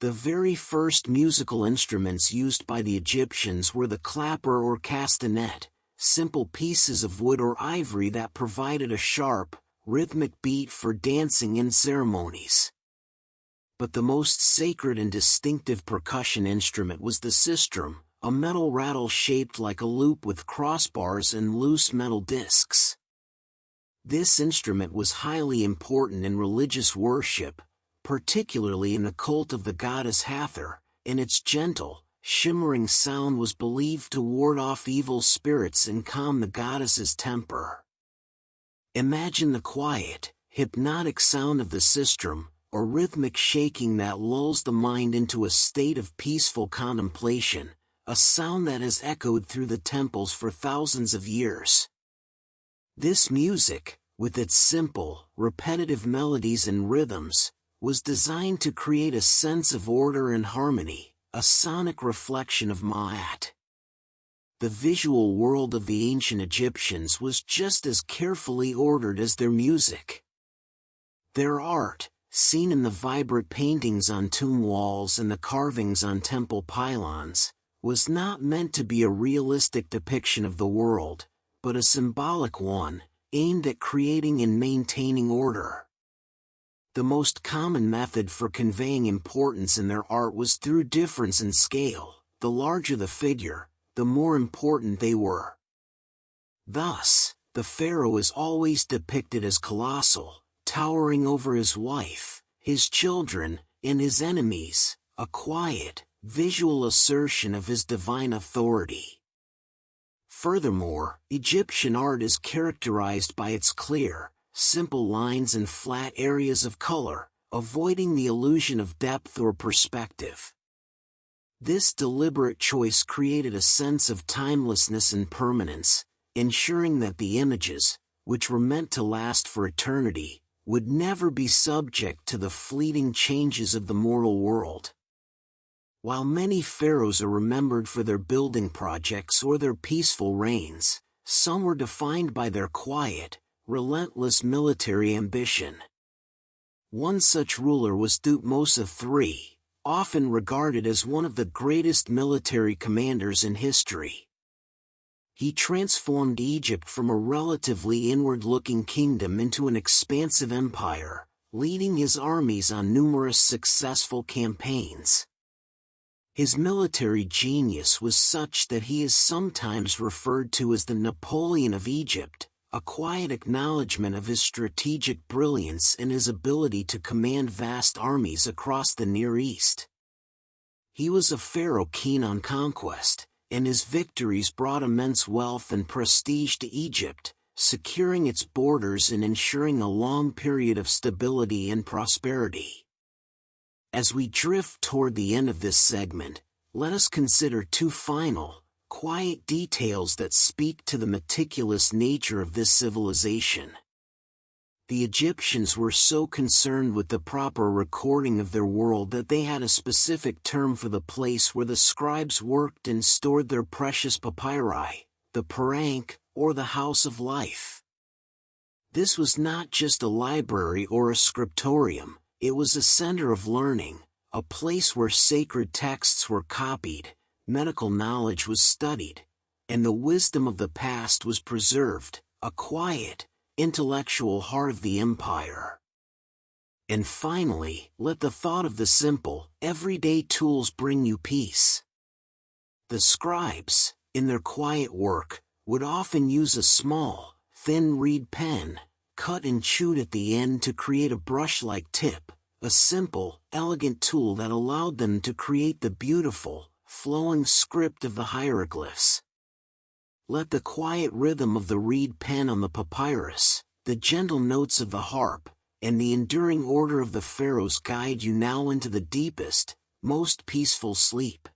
The very first musical instruments used by the Egyptians were the clapper or castanet, simple pieces of wood or ivory that provided a sharp, rhythmic beat for dancing in ceremonies. But the most sacred and distinctive percussion instrument was the sistrum, a metal rattle shaped like a loop with crossbars and loose metal discs. This instrument was highly important in religious worship, particularly in the cult of the goddess Hathor, and its gentle, shimmering sound was believed to ward off evil spirits and calm the goddess's temper. Imagine the quiet, hypnotic sound of the sistrum, or rhythmic shaking that lulls the mind into a state of peaceful contemplation, a sound that has echoed through the temples for thousands of years. This music, with its simple, repetitive melodies and rhythms, was designed to create a sense of order and harmony, a sonic reflection of Ma'at. The visual world of the ancient Egyptians was just as carefully ordered as their music. Their art, seen in the vibrant paintings on tomb walls and the carvings on temple pylons, was not meant to be a realistic depiction of the world, but a symbolic one, aimed at creating and maintaining order. The most common method for conveying importance in their art was through difference in scale. The larger the figure, the more important they were. Thus, the pharaoh is always depicted as colossal, towering over his wife, his children, and his enemies, a quiet, visual assertion of his divine authority. Furthermore, Egyptian art is characterized by its clear, simple lines and flat areas of color, avoiding the illusion of depth or perspective. This deliberate choice created a sense of timelessness and permanence, ensuring that the images, which were meant to last for eternity, would never be subject to the fleeting changes of the mortal world. While many pharaohs are remembered for their building projects or their peaceful reigns, some were defined by their quiet, relentless military ambition. One such ruler was Thutmose III, often regarded as one of the greatest military commanders in history. He transformed Egypt from a relatively inward-looking kingdom into an expansive empire, leading his armies on numerous successful campaigns. His military genius was such that he is sometimes referred to as the Napoleon of Egypt, a quiet acknowledgement of his strategic brilliance and his ability to command vast armies across the Near East. He was a pharaoh keen on conquest, and his victories brought immense wealth and prestige to Egypt, securing its borders and ensuring a long period of stability and prosperity. As we drift toward the end of this segment, let us consider two final, quiet details that speak to the meticulous nature of this civilization. The Egyptians were so concerned with the proper recording of their world that they had a specific term for the place where the scribes worked and stored their precious papyri, the parank, or the house of life. This was not just a library or a scriptorium, it was a center of learning, a place where sacred texts were copied, medical knowledge was studied, and the wisdom of the past was preserved, a quiet, intellectual heart of the empire. And finally, let the thought of the simple, everyday tools bring you peace. The scribes, in their quiet work, would often use a small, thin reed pen, cut and chewed at the end to create a brush-like tip, a simple, elegant tool that allowed them to create the beautiful, flowing script of the hieroglyphs. Let the quiet rhythm of the reed pen on the papyrus, the gentle notes of the harp, and the enduring order of the pharaohs guide you now into the deepest, most peaceful sleep.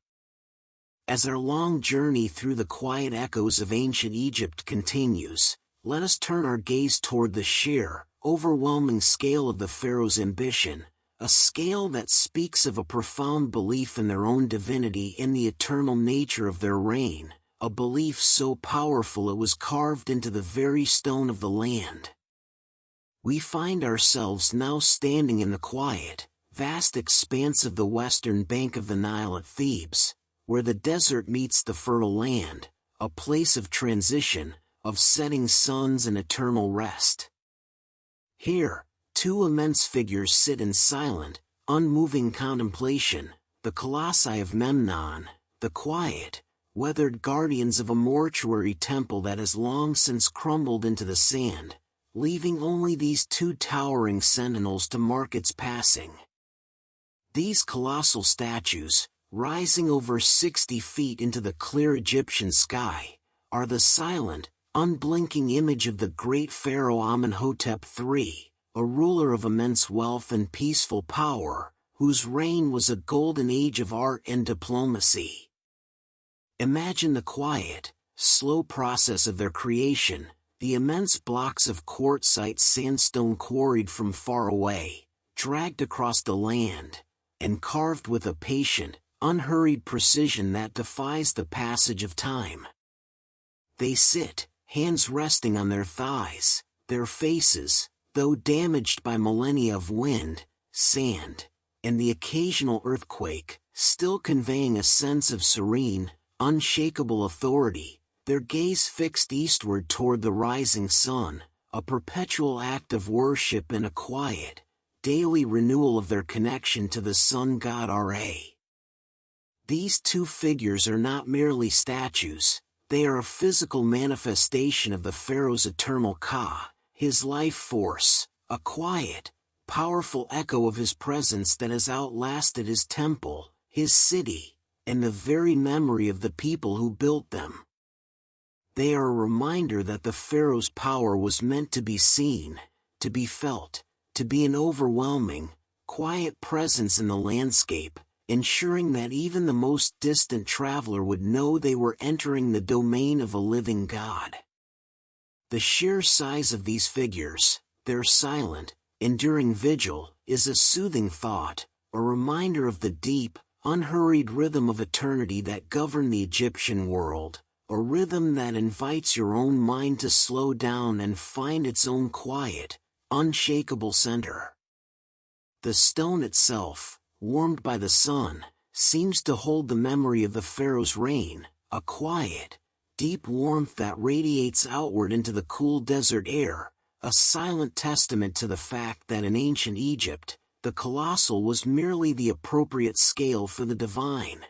As our long journey through the quiet echoes of ancient Egypt continues, let us turn our gaze toward the sheer, overwhelming scale of the pharaoh's ambition, a scale that speaks of a profound belief in their own divinity and the eternal nature of their reign. A belief so powerful it was carved into the very stone of the land. We find ourselves now standing in the quiet, vast expanse of the western bank of the Nile at Thebes, where the desert meets the fertile land, a place of transition, of setting suns and eternal rest. Here, two immense figures sit in silent, unmoving contemplation, the colossi of Memnon, the quiet, weathered guardians of a mortuary temple that has long since crumbled into the sand, leaving only these two towering sentinels to mark its passing. These colossal statues, rising over 60 feet into the clear Egyptian sky, are the silent, unblinking image of the great pharaoh Amenhotep III, a ruler of immense wealth and peaceful power, whose reign was a golden age of art and diplomacy. Imagine the quiet, slow process of their creation, the immense blocks of quartzite sandstone quarried from far away, dragged across the land, and carved with a patient, unhurried precision that defies the passage of time. They sit, hands resting on their thighs, their faces, though damaged by millennia of wind, sand, and the occasional earthquake, still conveying a sense of serene, unshakable authority, their gaze fixed eastward toward the rising sun, a perpetual act of worship and a quiet, daily renewal of their connection to the sun god Ra. These two figures are not merely statues, they are a physical manifestation of the pharaoh's eternal Ka, his life force, a quiet, powerful echo of his presence that has outlasted his temple, his city, and the very memory of the people who built them. They are a reminder that the pharaoh's power was meant to be seen, to be felt, to be an overwhelming, quiet presence in the landscape, ensuring that even the most distant traveler would know they were entering the domain of a living God. The sheer size of these figures, their silent, enduring vigil, is a soothing thought, a reminder of the deep, unhurried rhythm of eternity that governed the Egyptian world, a rhythm that invites your own mind to slow down and find its own quiet, unshakable center. The stone itself, warmed by the sun, seems to hold the memory of the pharaoh's reign, a quiet, deep warmth that radiates outward into the cool desert air, a silent testament to the fact that in ancient Egypt, the colossal was merely the appropriate scale for the divine.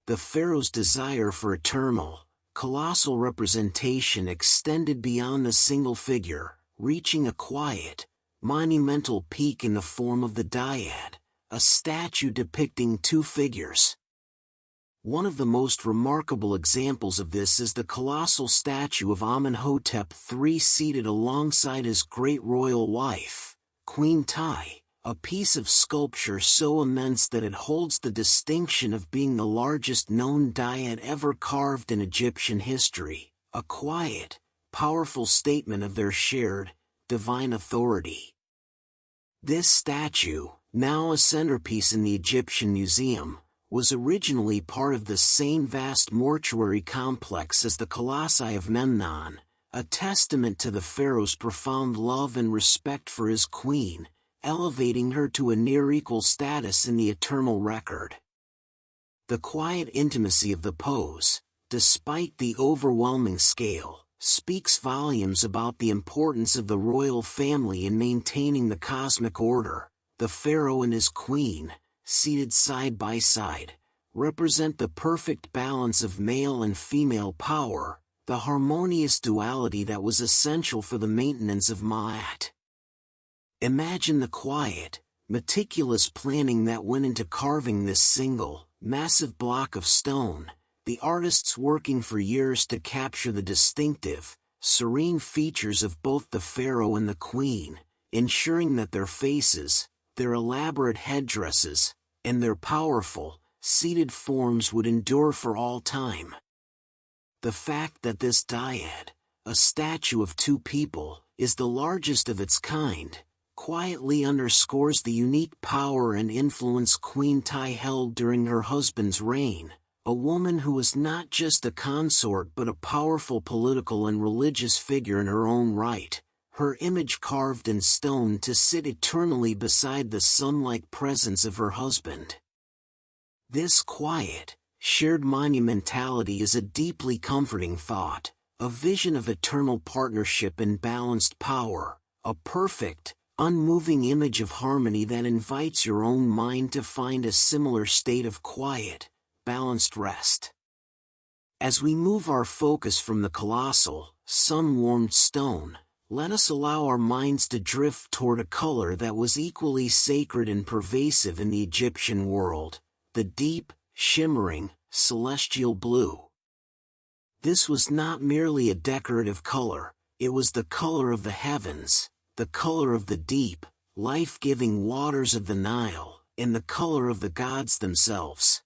The pharaoh's desire for eternal, colossal representation extended beyond the single figure, reaching a quiet, monumental peak in the form of the dyad, a statue depicting two figures. One of the most remarkable examples of this is the colossal statue of Amenhotep III seated alongside his great royal wife, Queen Tai, a piece of sculpture so immense that it holds the distinction of being the largest known dyad ever carved in Egyptian history, a quiet, powerful statement of their shared, divine authority. This statue, now a centerpiece in the Egyptian Museum, was originally part of the same vast mortuary complex as the Colossi of Memnon, a testament to the pharaoh's profound love and respect for his queen, elevating her to a near-equal status in the eternal record. The quiet intimacy of the pose, despite the overwhelming scale, speaks volumes about the importance of the royal family in maintaining the cosmic order. The pharaoh and his queen, seated side by side, represent the perfect balance of male and female power, the harmonious duality that was essential for the maintenance of Ma'at. Imagine the quiet, meticulous planning that went into carving this single, massive block of stone, the artists working for years to capture the distinctive, serene features of both the pharaoh and the queen, ensuring that their faces, their elaborate headdresses, and their powerful, seated forms would endure for all time. The fact that this dyad, a statue of two people, is the largest of its kind, quietly underscores the unique power and influence Queen Tai held during her husband's reign, a woman who was not just a consort but a powerful political and religious figure in her own right, her image carved in stone to sit eternally beside the sun-like presence of her husband. This quiet, shared monumentality is a deeply comforting thought, a vision of eternal partnership and balanced power, a perfect, unmoving image of harmony that invites your own mind to find a similar state of quiet, balanced rest. As we move our focus from the colossal, sun-warmed stone, let us allow our minds to drift toward a color that was equally sacred and pervasive in the Egyptian world, the deep, shimmering, celestial blue. This was not merely a decorative color, it was the color of the heavens, the color of the deep, life-giving waters of the Nile, and the color of the gods themselves.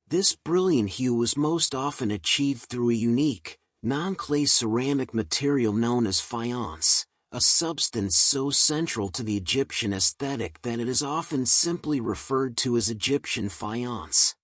This brilliant hue was most often achieved through a unique, non-clay ceramic material known as faience, a substance so central to the Egyptian aesthetic that it is often simply referred to as Egyptian faience.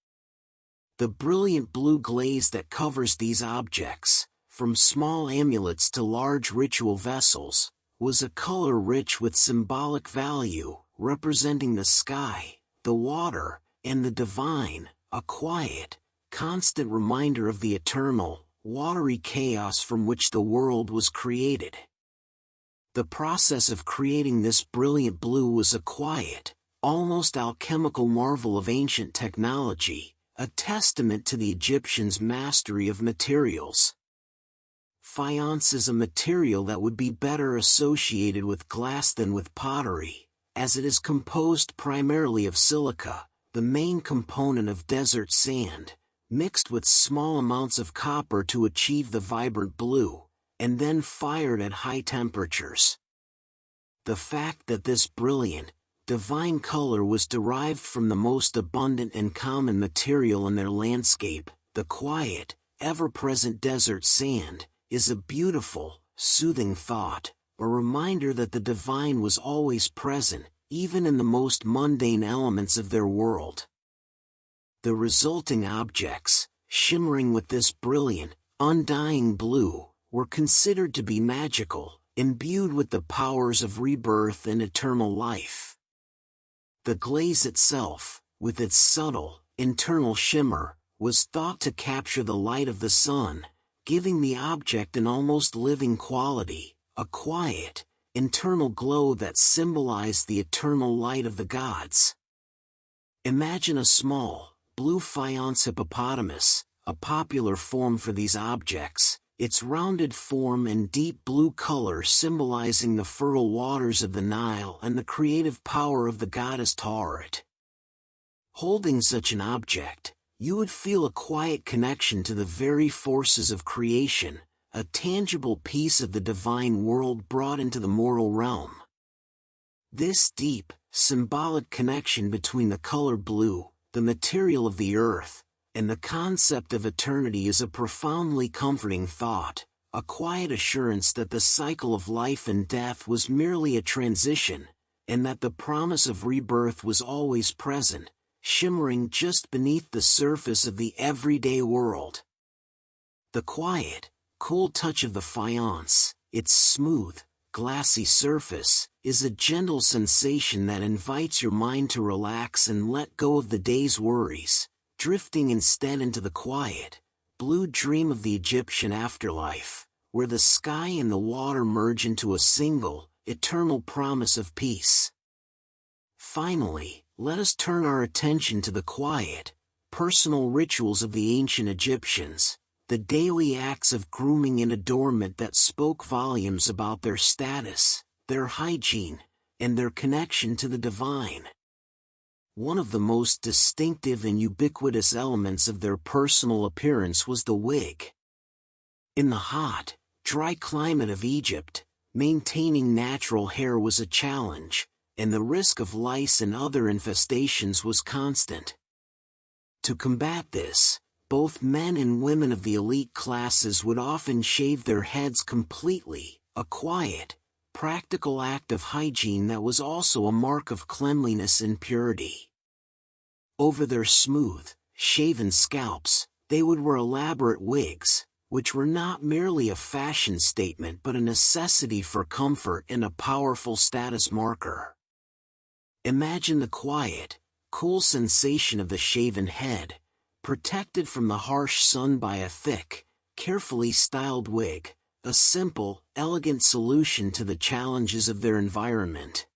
The brilliant blue glaze that covers these objects, from small amulets to large ritual vessels, was a color rich with symbolic value, representing the sky, the water, and the divine, a quiet, constant reminder of the eternal, watery chaos from which the world was created. The process of creating this brilliant blue was a quiet, almost alchemical marvel of ancient technology, a testament to the Egyptians' mastery of materials. Faience is a material that would be better associated with glass than with pottery, as it is composed primarily of silica, the main component of desert sand, mixed with small amounts of copper to achieve the vibrant blue, and then fired at high temperatures. The fact that this brilliant, divine color was derived from the most abundant and common material in their landscape, the quiet, ever-present desert sand, is a beautiful, soothing thought, a reminder that the divine was always present, even in the most mundane elements of their world. The resulting objects, shimmering with this brilliant, undying blue, were considered to be magical, imbued with the powers of rebirth and eternal life. The glaze itself, with its subtle, internal shimmer, was thought to capture the light of the sun, giving the object an almost living quality, a quiet, internal glow that symbolized the eternal light of the gods. Imagine a small, blue faience hippopotamus, a popular form for these objects, its rounded form and deep blue color symbolizing the fertile waters of the Nile and the creative power of the goddess Tauret. Holding such an object, You would feel a quiet connection to the very forces of creation, a tangible piece of the divine world brought into the mortal realm. This deep, symbolic connection between the color blue, the material of the earth, and the concept of eternity is a profoundly comforting thought, a quiet assurance that the cycle of life and death was merely a transition, and that the promise of rebirth was always present, shimmering just beneath the surface of the everyday world. The quiet, cool touch of the faience, its smooth, glassy surface, is a gentle sensation that invites your mind to relax and let go of the day's worries, drifting instead into the quiet, blue dream of the Egyptian afterlife, where the sky and the water merge into a single, eternal promise of peace. Finally, let us turn our attention to the quiet, personal rituals of the ancient Egyptians, the daily acts of grooming and adornment that spoke volumes about their status, their hygiene, and their connection to the divine. One of the most distinctive and ubiquitous elements of their personal appearance was the wig. In the hot, dry climate of Egypt, maintaining natural hair was a challenge, and the risk of lice and other infestations was constant. To combat this, both men and women of the elite classes would often shave their heads completely, a quiet, practical act of hygiene that was also a mark of cleanliness and purity. Over their smooth, shaven scalps, they would wear elaborate wigs, which were not merely a fashion statement but a necessity for comfort and a powerful status marker. Imagine the quiet, cool sensation of the shaven head, protected from the harsh sun by a thick, carefully styled wig, a simple, elegant solution to the challenges of their environment.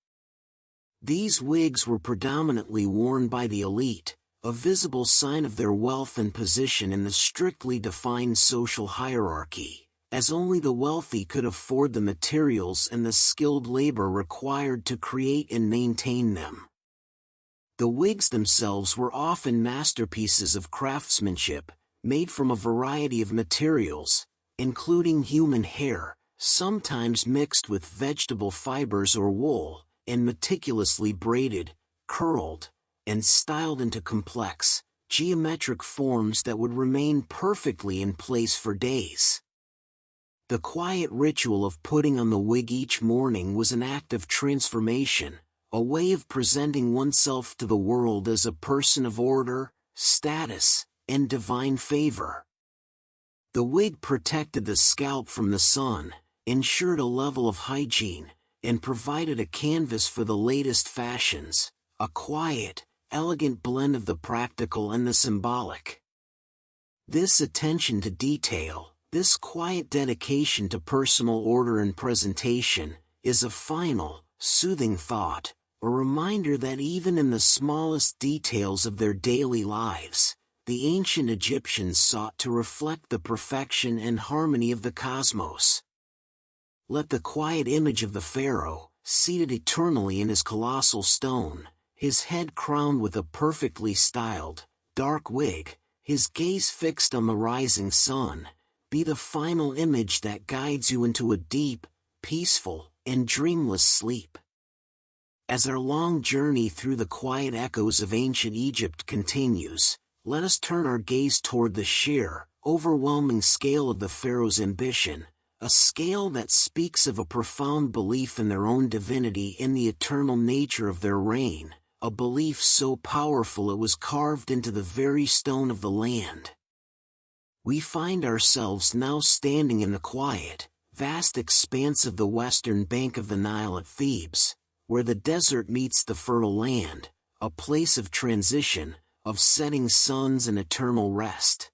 These wigs were predominantly worn by the elite, a visible sign of their wealth and position in the strictly defined social hierarchy, as only the wealthy could afford the materials and the skilled labor required to create and maintain them. The wigs themselves were often masterpieces of craftsmanship, made from a variety of materials, including human hair, sometimes mixed with vegetable fibers or wool, and meticulously braided, curled, and styled into complex, geometric forms that would remain perfectly in place for days. The quiet ritual of putting on the wig each morning was an act of transformation, a way of presenting oneself to the world as a person of order, status, and divine favor. The wig protected the scalp from the sun, ensured a level of hygiene, and provided a canvas for the latest fashions, a quiet, elegant blend of the practical and the symbolic. This attention to detail, this quiet dedication to personal order and presentation, is a final, soothing thought, a reminder that even in the smallest details of their daily lives, the ancient Egyptians sought to reflect the perfection and harmony of the cosmos. Let the quiet image of the pharaoh, seated eternally in his colossal stone, his head crowned with a perfectly styled, dark wig, his gaze fixed on the rising sun, be the final image that guides you into a deep, peaceful, and dreamless sleep. As our long journey through the quiet echoes of ancient Egypt continues, let us turn our gaze toward the sheer, overwhelming scale of the pharaoh's ambition, a scale that speaks of a profound belief in their own divinity and the eternal nature of their reign, a belief so powerful it was carved into the very stone of the land. We find ourselves now standing in the quiet, vast expanse of the western bank of the Nile at Thebes, where the desert meets the fertile land, a place of transition, of setting suns and eternal rest.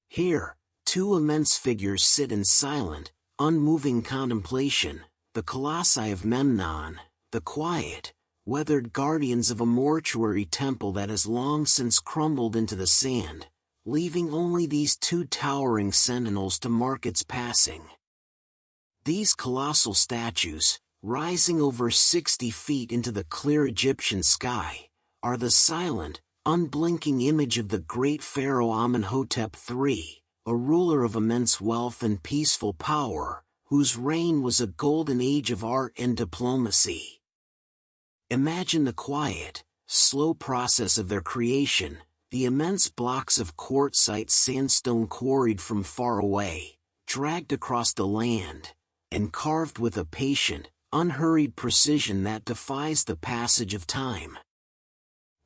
Here, two immense figures sit in silent, unmoving contemplation, the colossi of Memnon, the quiet, weathered guardians of a mortuary temple that has long since crumbled into the sand, leaving only these two towering sentinels to mark its passing. These colossal statues, rising over 60 feet into the clear Egyptian sky, are the silent, unblinking image of the great Pharaoh Amenhotep III, a ruler of immense wealth and peaceful power, whose reign was a golden age of art and diplomacy. Imagine the quiet, slow process of their creation, the immense blocks of quartzite sandstone quarried from far away, dragged across the land, and carved with a patient, unhurried precision that defies the passage of time.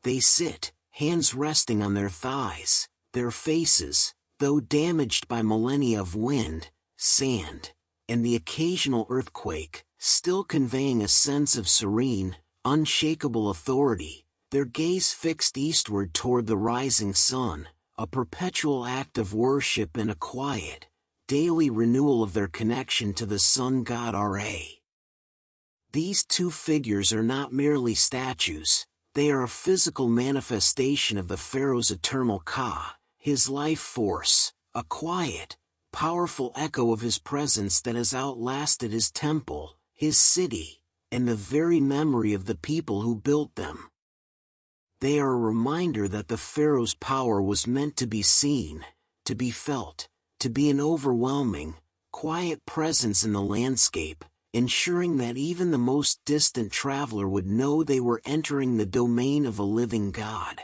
They sit, hands resting on their thighs, their faces, though damaged by millennia of wind, sand, and the occasional earthquake, still conveying a sense of serene, unshakable authority, their gaze fixed eastward toward the rising sun, a perpetual act of worship and a quiet, daily renewal of their connection to the sun god Ra. These two figures are not merely statues, they are a physical manifestation of the pharaoh's eternal Ka, his life force, a quiet, powerful echo of his presence that has outlasted his temple, his city, and the very memory of the people who built them. They are a reminder that the pharaoh's power was meant to be seen, to be felt, to be an overwhelming, quiet presence in the landscape, ensuring that even the most distant traveler would know they were entering the domain of a living God.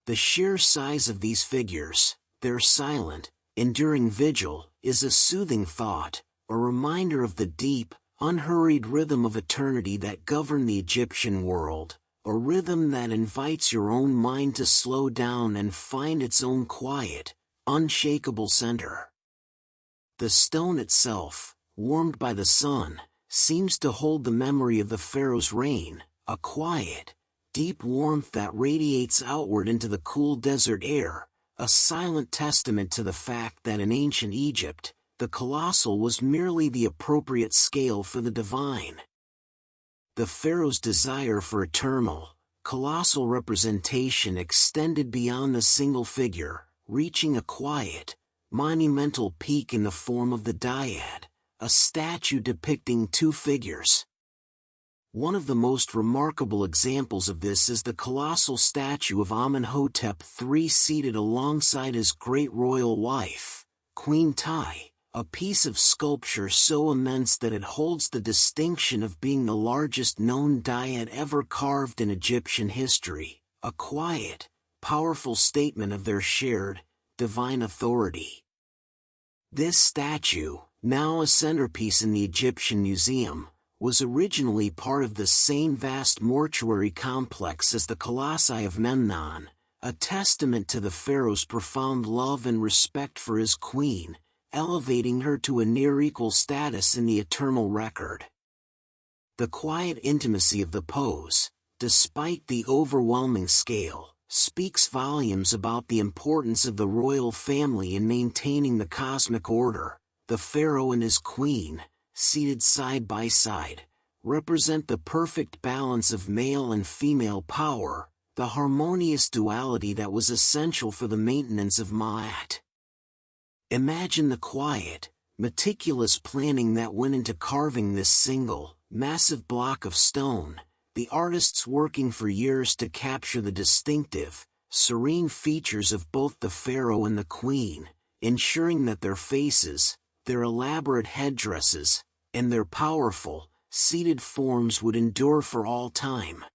The sheer size of these figures, their silent, enduring vigil, is a soothing thought, a reminder of the deep, unhurried rhythm of eternity that governed the Egyptian world, a rhythm that invites your own mind to slow down and find its own quiet, unshakable center. The stone itself, warmed by the sun, seems to hold the memory of the pharaoh's reign, a quiet, deep warmth that radiates outward into the cool desert air, a silent testament to the fact that in ancient Egypt, the colossal was merely the appropriate scale for the divine. The pharaoh's desire for eternal, colossal representation extended beyond the single figure, reaching a quiet, monumental peak in the form of the dyad, a statue depicting two figures. One of the most remarkable examples of this is the colossal statue of Amenhotep III seated alongside his great royal wife, Queen Tai, a piece of sculpture so immense that it holds the distinction of being the largest known dyad ever carved in Egyptian history, a quiet, powerful statement of their shared, divine authority. This statue, now a centerpiece in the Egyptian Museum, was originally part of the same vast mortuary complex as the Colossi of Memnon, a testament to the pharaoh's profound love and respect for his queen, elevating her to a near-equal status in the eternal record. The quiet intimacy of the pose, despite the overwhelming scale, speaks volumes about the importance of the royal family in maintaining the cosmic order. The pharaoh and his queen, seated side by side, represent the perfect balance of male and female power, the harmonious duality that was essential for the maintenance of Ma'at. Imagine the quiet, meticulous planning that went into carving this single, massive block of stone, the artists working for years to capture the distinctive, serene features of both the pharaoh and the queen, ensuring that their faces, their elaborate headdresses, and their powerful, seated forms would endure for all time.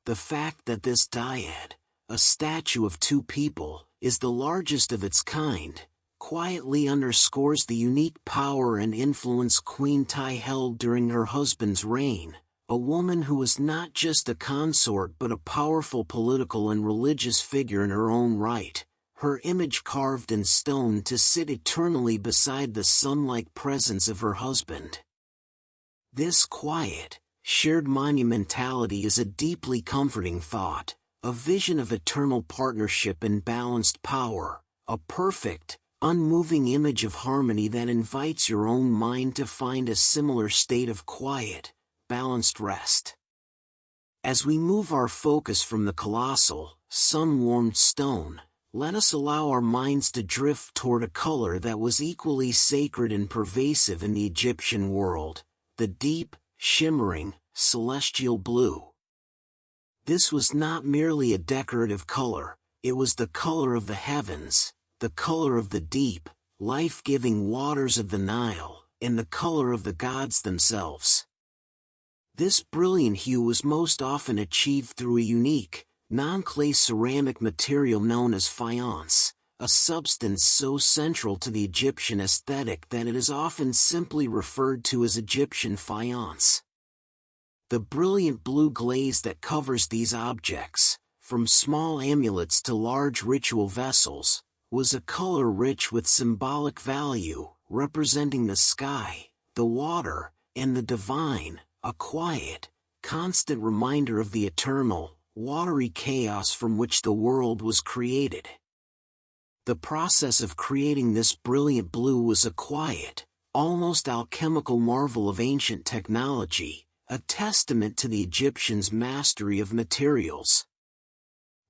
The fact that this dyad, a statue of two people, is the largest of its kind, quietly underscores the unique power and influence Queen Tai held during her husband's reign, a woman who was not just a consort but a powerful political and religious figure in her own right, her image carved in stone to sit eternally beside the sun-like presence of her husband. This quiet, shared monumentality is a deeply comforting thought, a vision of eternal partnership and balanced power, a perfect, unmoving image of harmony that invites your own mind to find a similar state of quiet, balanced rest. As we move our focus from the colossal, sun-warmed stone, let us allow our minds to drift toward a color that was equally sacred and pervasive in the Egyptian world, the deep, shimmering, celestial blue. This was not merely a decorative color, it was the color of the heavens, the color of the deep, life-giving waters of the Nile, and the color of the gods themselves. This brilliant hue was most often achieved through a unique, non-clay ceramic material known as faience, a substance so central to the Egyptian aesthetic that it is often simply referred to as Egyptian faience. The brilliant blue glaze that covers these objects, from small amulets to large ritual vessels, was a color rich with symbolic value, representing the sky, the water, and the divine, a quiet, constant reminder of the eternal, watery chaos from which the world was created. The process of creating this brilliant blue was a quiet, almost alchemical marvel of ancient technology, a testament to the Egyptians' mastery of materials.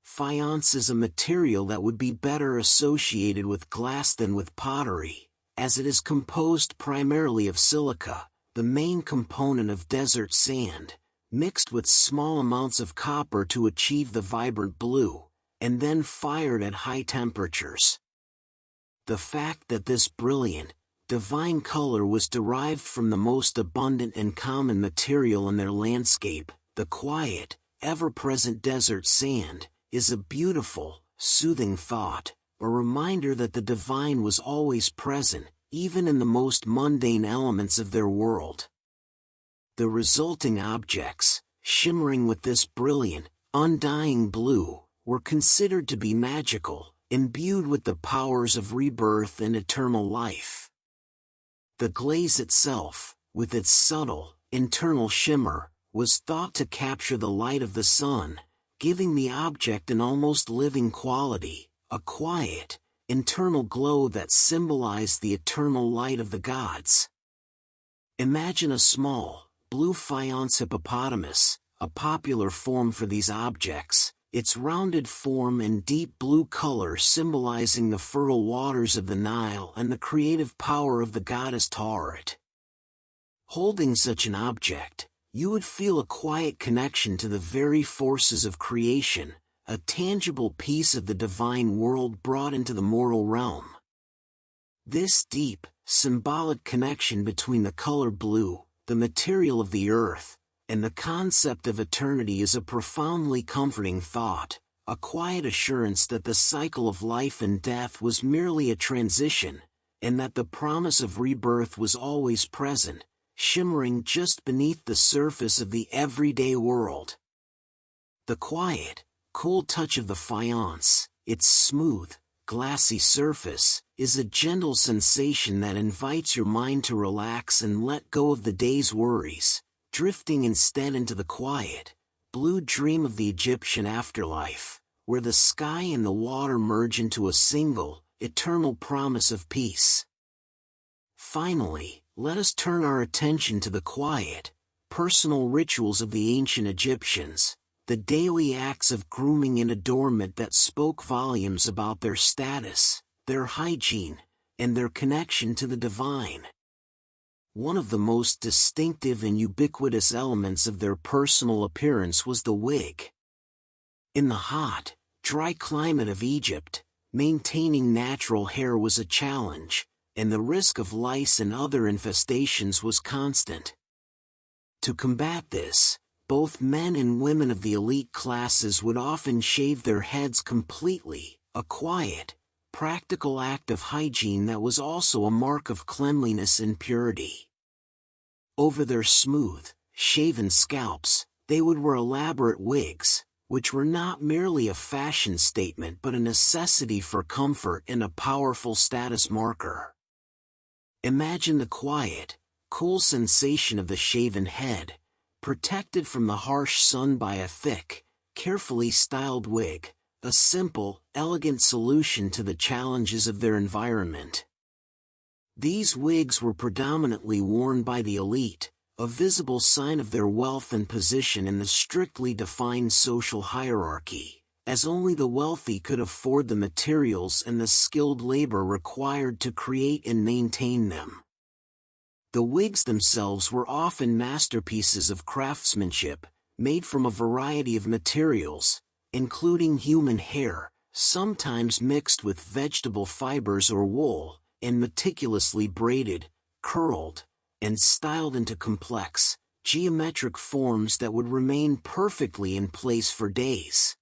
Faience is a material that would be better associated with glass than with pottery, as it is composed primarily of silica, the main component of desert sand, mixed with small amounts of copper to achieve the vibrant blue, and then fired at high temperatures. The fact that this brilliant, divine color was derived from the most abundant and common material in their landscape, the quiet, ever-present desert sand, is a beautiful, soothing thought, a reminder that the divine was always present, even in the most mundane elements of their world. The resulting objects, shimmering with this brilliant, undying blue, were considered to be magical, imbued with the powers of rebirth and eternal life. The glaze itself, with its subtle, internal shimmer, was thought to capture the light of the sun, giving the object an almost living quality, a quiet, internal glow that symbolized the eternal light of the gods. Imagine a small, blue faience hippopotamus, a popular form for these objects, its rounded form and deep blue color symbolizing the fertile waters of the Nile and the creative power of the goddess Tauret. Holding such an object, you would feel a quiet connection to the very forces of creation, a tangible piece of the divine world brought into the mortal realm. This deep, symbolic connection between the color blue, the material of the earth, and the concept of eternity is a profoundly comforting thought, a quiet assurance that the cycle of life and death was merely a transition, and that the promise of rebirth was always present, shimmering just beneath the surface of the everyday world. The quiet, cool touch of the faience, its smooth, glassy surface, is a gentle sensation that invites your mind to relax and let go of the day's worries, drifting instead into the quiet, blue dream of the Egyptian afterlife, where the sky and the water merge into a single, eternal promise of peace. Finally, let us turn our attention to the quiet, personal rituals of the ancient Egyptians, the daily acts of grooming and adornment that spoke volumes about their status, their hygiene, and their connection to the divine. One of the most distinctive and ubiquitous elements of their personal appearance was the wig. In the hot, dry climate of Egypt, maintaining natural hair was a challenge, and the risk of lice and other infestations was constant. To combat this, both men and women of the elite classes would often shave their heads completely, a quiet, practical act of hygiene that was also a mark of cleanliness and purity. Over their smooth, shaven scalps, they would wear elaborate wigs, which were not merely a fashion statement but a necessity for comfort and a powerful status marker. Imagine the quiet, cool sensation of the shaven head, protected from the harsh sun by a thick, carefully styled wig, a simple, elegant solution to the challenges of their environment. These wigs were predominantly worn by the elite, a visible sign of their wealth and position in the strictly defined social hierarchy, as only the wealthy could afford the materials and the skilled labor required to create and maintain them. The wigs themselves were often masterpieces of craftsmanship, made from a variety of materials, including human hair, sometimes mixed with vegetable fibers or wool, and meticulously braided, curled, and styled into complex, geometric forms that would remain perfectly in place for days.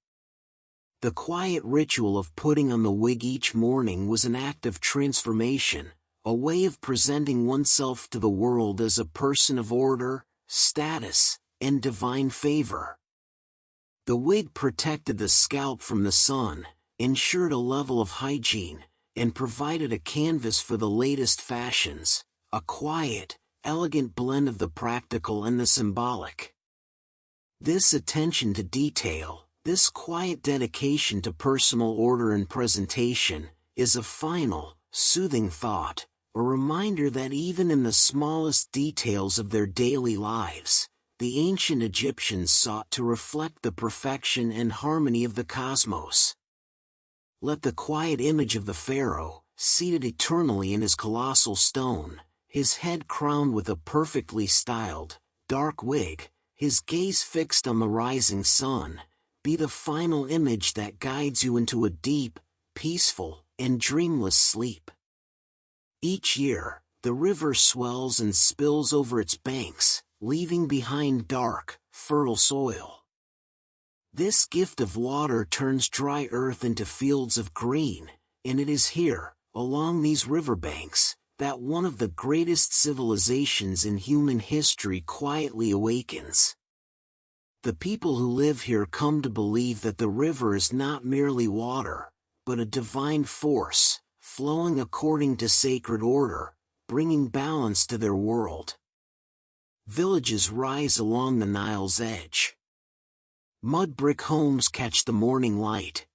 The quiet ritual of putting on the wig each morning was an act of transformation, a way of presenting oneself to the world as a person of order, status, and divine favor. The wig protected the scalp from the sun, ensured a level of hygiene, and provided a canvas for the latest fashions, a quiet, elegant blend of the practical and the symbolic. This attention to detail, this quiet dedication to personal order and presentation, is a final, soothing thought, a reminder that even in the smallest details of their daily lives, the ancient Egyptians sought to reflect the perfection and harmony of the cosmos. Let the quiet image of the pharaoh, seated eternally in his colossal stone, his head crowned with a perfectly styled, dark wig, his gaze fixed on the rising sun, be the final image that guides you into a deep, peaceful, and dreamless sleep. Each year, the river swells and spills over its banks, leaving behind dark, fertile soil. This gift of water turns dry earth into fields of green, and it is here, along these riverbanks, that one of the greatest civilizations in human history quietly awakens. The people who live here come to believe that the river is not merely water, but a divine force, flowing according to sacred order, bringing balance to their world. Villages rise along the Nile's edge. Mud brick homes catch the morning light.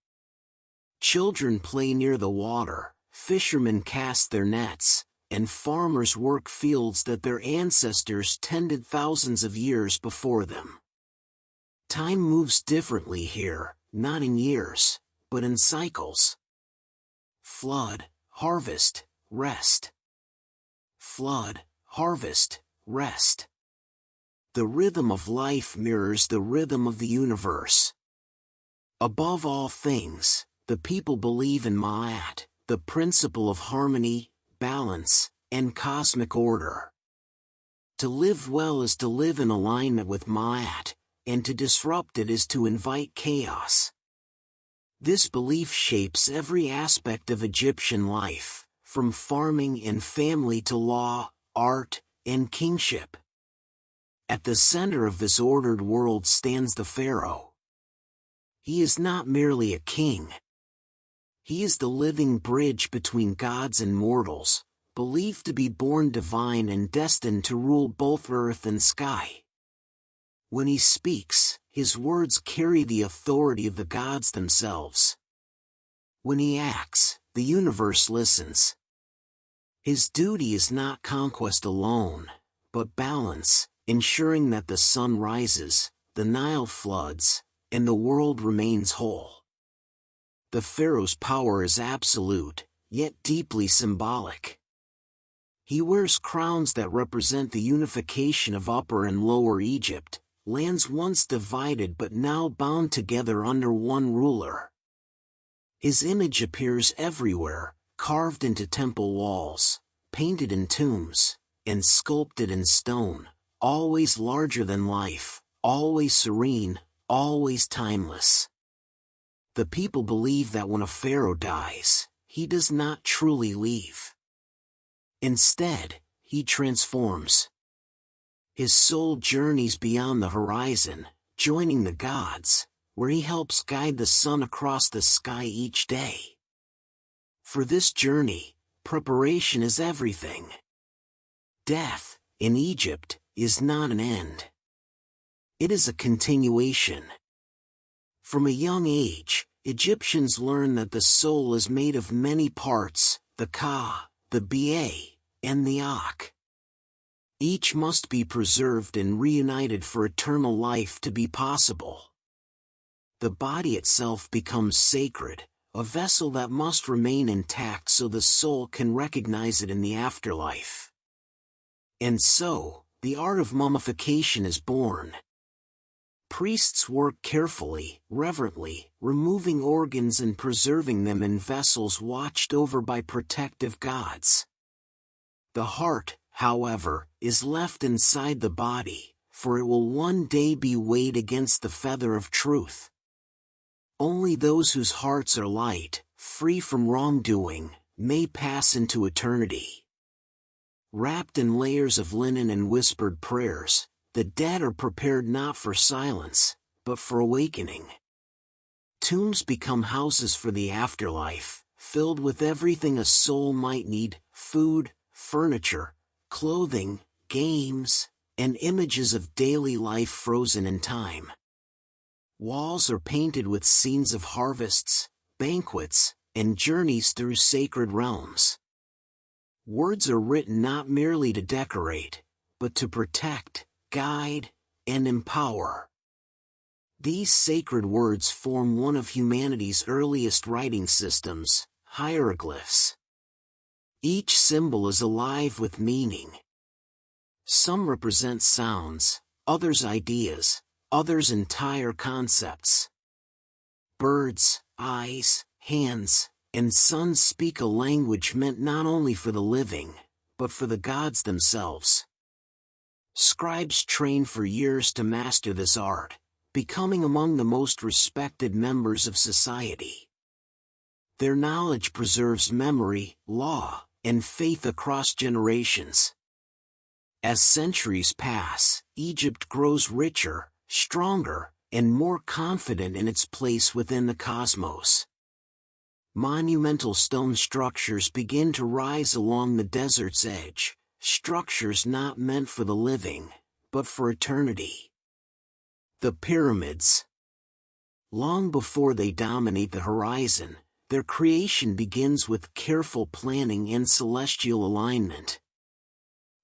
Children play near the water, fishermen cast their nets, and farmers work fields that their ancestors tended thousands of years before them. Time moves differently here, not in years, but in cycles. Flood, harvest, rest. Flood, harvest, rest. The rhythm of life mirrors the rhythm of the universe. Above all things, the people believe in Ma'at, the principle of harmony, balance, and cosmic order. To live well is to live in alignment with Ma'at, and to disrupt it is to invite chaos. This belief shapes every aspect of Egyptian life, from farming and family to law, art, and kingship. At the center of this ordered world stands the pharaoh. He is not merely a king. He is the living bridge between gods and mortals, believed to be born divine and destined to rule both earth and sky. When he speaks, his words carry the authority of the gods themselves. When he acts, the universe listens. His duty is not conquest alone, but balance, ensuring that the sun rises, the Nile floods, and the world remains whole. The pharaoh's power is absolute, yet deeply symbolic. He wears crowns that represent the unification of Upper and Lower Egypt, lands once divided but now bound together under one ruler. His image appears everywhere, carved into temple walls, painted in tombs, and sculpted in stone, always larger than life, always serene, always timeless. The people believe that when a pharaoh dies, he does not truly leave. Instead, he transforms. His soul journeys beyond the horizon, joining the gods, where he helps guide the sun across the sky each day. For this journey, preparation is everything. Death, in Egypt, is not an end. It is a continuation. From a young age, Egyptians learn that the soul is made of many parts, the Ka, the Ba, and the Ak. Each must be preserved and reunited for eternal life to be possible. The body itself becomes sacred, a vessel that must remain intact so the soul can recognize it in the afterlife. And so, the art of mummification is born. Priests work carefully, reverently, removing organs and preserving them in vessels watched over by protective gods. The heart, however, is left inside the body, for it will one day be weighed against the feather of truth. Only those whose hearts are light, free from wrongdoing, may pass into eternity. Wrapped in layers of linen and whispered prayers, the dead are prepared not for silence, but for awakening. Tombs become houses for the afterlife, filled with everything a soul might need: food, furniture, clothing, games, and images of daily life frozen in time. Walls are painted with scenes of harvests, banquets, and journeys through sacred realms. Words are written not merely to decorate, but to protect, guide, and empower. These sacred words form one of humanity's earliest writing systems, hieroglyphs. Each symbol is alive with meaning. Some represent sounds, others ideas, others entire concepts. Birds, eyes, hands, and suns speak a language meant not only for the living, but for the gods themselves. Scribes train for years to master this art, becoming among the most respected members of society. Their knowledge preserves memory, law, and faith across generations. As centuries pass, Egypt grows richer, stronger, and more confident in its place within the cosmos. Monumental stone structures begin to rise along the desert's edge, structures not meant for the living, but for eternity. The pyramids. Long before they dominate the horizon, their creation begins with careful planning and celestial alignment.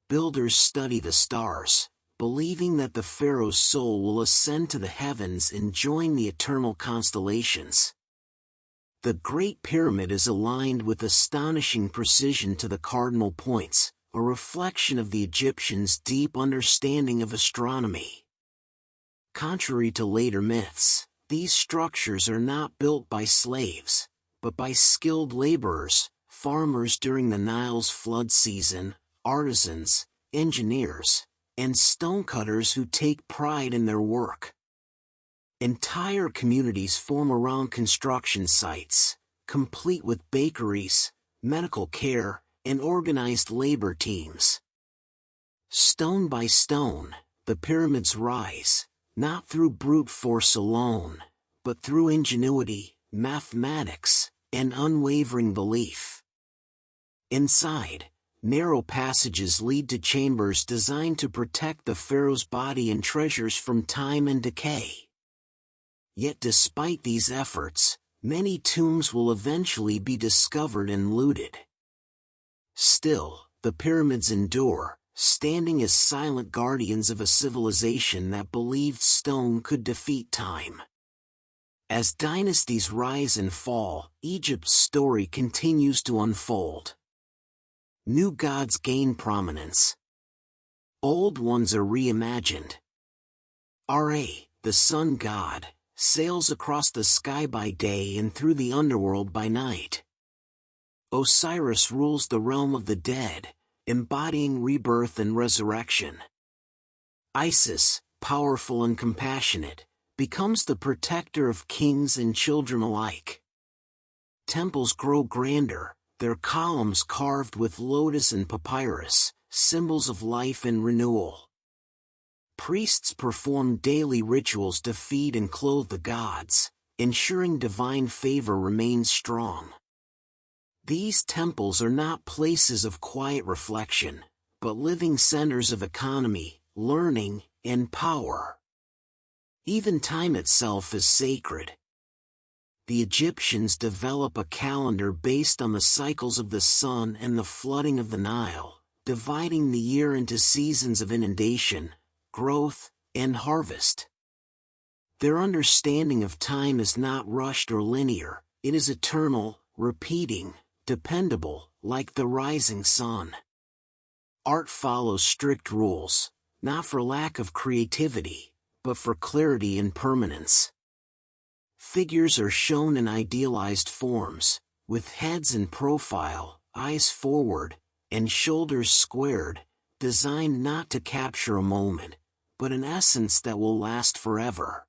Builders study the stars, believing that the pharaoh's soul will ascend to the heavens and join the eternal constellations. The Great Pyramid is aligned with astonishing precision to the cardinal points, a reflection of the Egyptians' deep understanding of astronomy. Contrary to later myths, these structures are not built by slaves, but by skilled laborers, farmers during the Nile's flood season, artisans, engineers, and stonecutters who take pride in their work. Entire communities form around construction sites, complete with bakeries, medical care, and organized labor teams. Stone by stone, the pyramids rise, not through brute force alone, but through ingenuity, mathematics, and unwavering belief. Inside, narrow passages lead to chambers designed to protect the pharaoh's body and treasures from time and decay. Yet despite these efforts, many tombs will eventually be discovered and looted. Still, the pyramids endure, standing as silent guardians of a civilization that believed stone could defeat time. As dynasties rise and fall, Egypt's story continues to unfold. New gods gain prominence. Old ones are reimagined. Ra, the sun god, sails across the sky by day and through the underworld by night. Osiris rules the realm of the dead, embodying rebirth and resurrection. Isis, powerful and compassionate, becomes the protector of kings and children alike. Temples grow grander, their columns carved with lotus and papyrus, symbols of life and renewal. Priests perform daily rituals to feed and clothe the gods, ensuring divine favor remains strong. These temples are not places of quiet reflection, but living centers of economy, learning, and power. Even time itself is sacred. The Egyptians develop a calendar based on the cycles of the sun and the flooding of the Nile, dividing the year into seasons of inundation, growth, and harvest. Their understanding of time is not rushed or linear, it is eternal, repeating, dependable, like the rising sun. Art follows strict rules, not for lack of creativity, but but for clarity and permanence. Figures are shown in idealized forms, with heads in profile, eyes forward, and shoulders squared, designed not to capture a moment, but an essence that will last forever.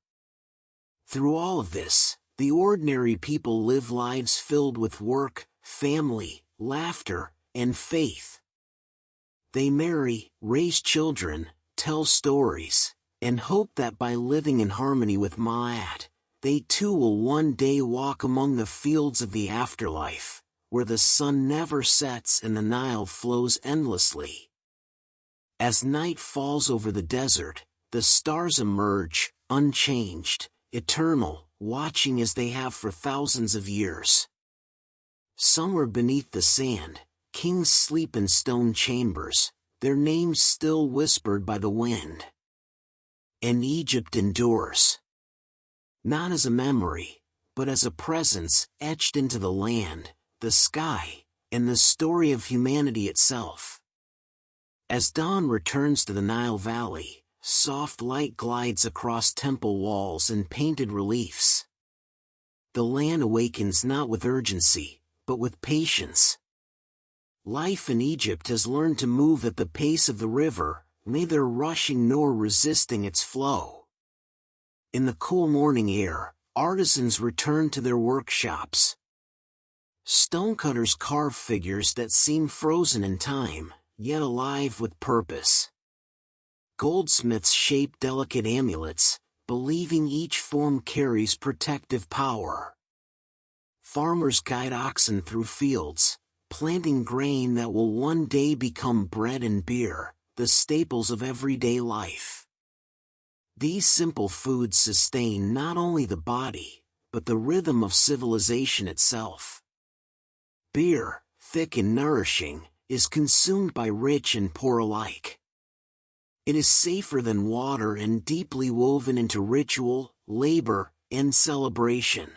Through all of this, the ordinary people live lives filled with work, family, laughter, and faith. They marry, raise children, tell stories, and hope that by living in harmony with Ma'at, they too will one day walk among the fields of the afterlife, where the sun never sets and the Nile flows endlessly. As night falls over the desert, the stars emerge, unchanged, eternal, watching as they have for thousands of years. Somewhere beneath the sand, kings sleep in stone chambers, their names still whispered by the wind. And Egypt endures. Not as a memory, but as a presence etched into the land, the sky, and the story of humanity itself. As dawn returns to the Nile Valley, soft light glides across temple walls and painted reliefs. The land awakens not with urgency, but with patience. Life in Egypt has learned to move at the pace of the river, neither rushing nor resisting its flow. In the cool morning air, artisans return to their workshops. Stonecutters carve figures that seem frozen in time, yet alive with purpose. Goldsmiths shape delicate amulets, believing each form carries protective power. Farmers guide oxen through fields, planting grain that will one day become bread and beer, the staples of everyday life. These simple foods sustain not only the body, but the rhythm of civilization itself. Beer, thick and nourishing, is consumed by rich and poor alike. It is safer than water and deeply woven into ritual, labor, and celebration.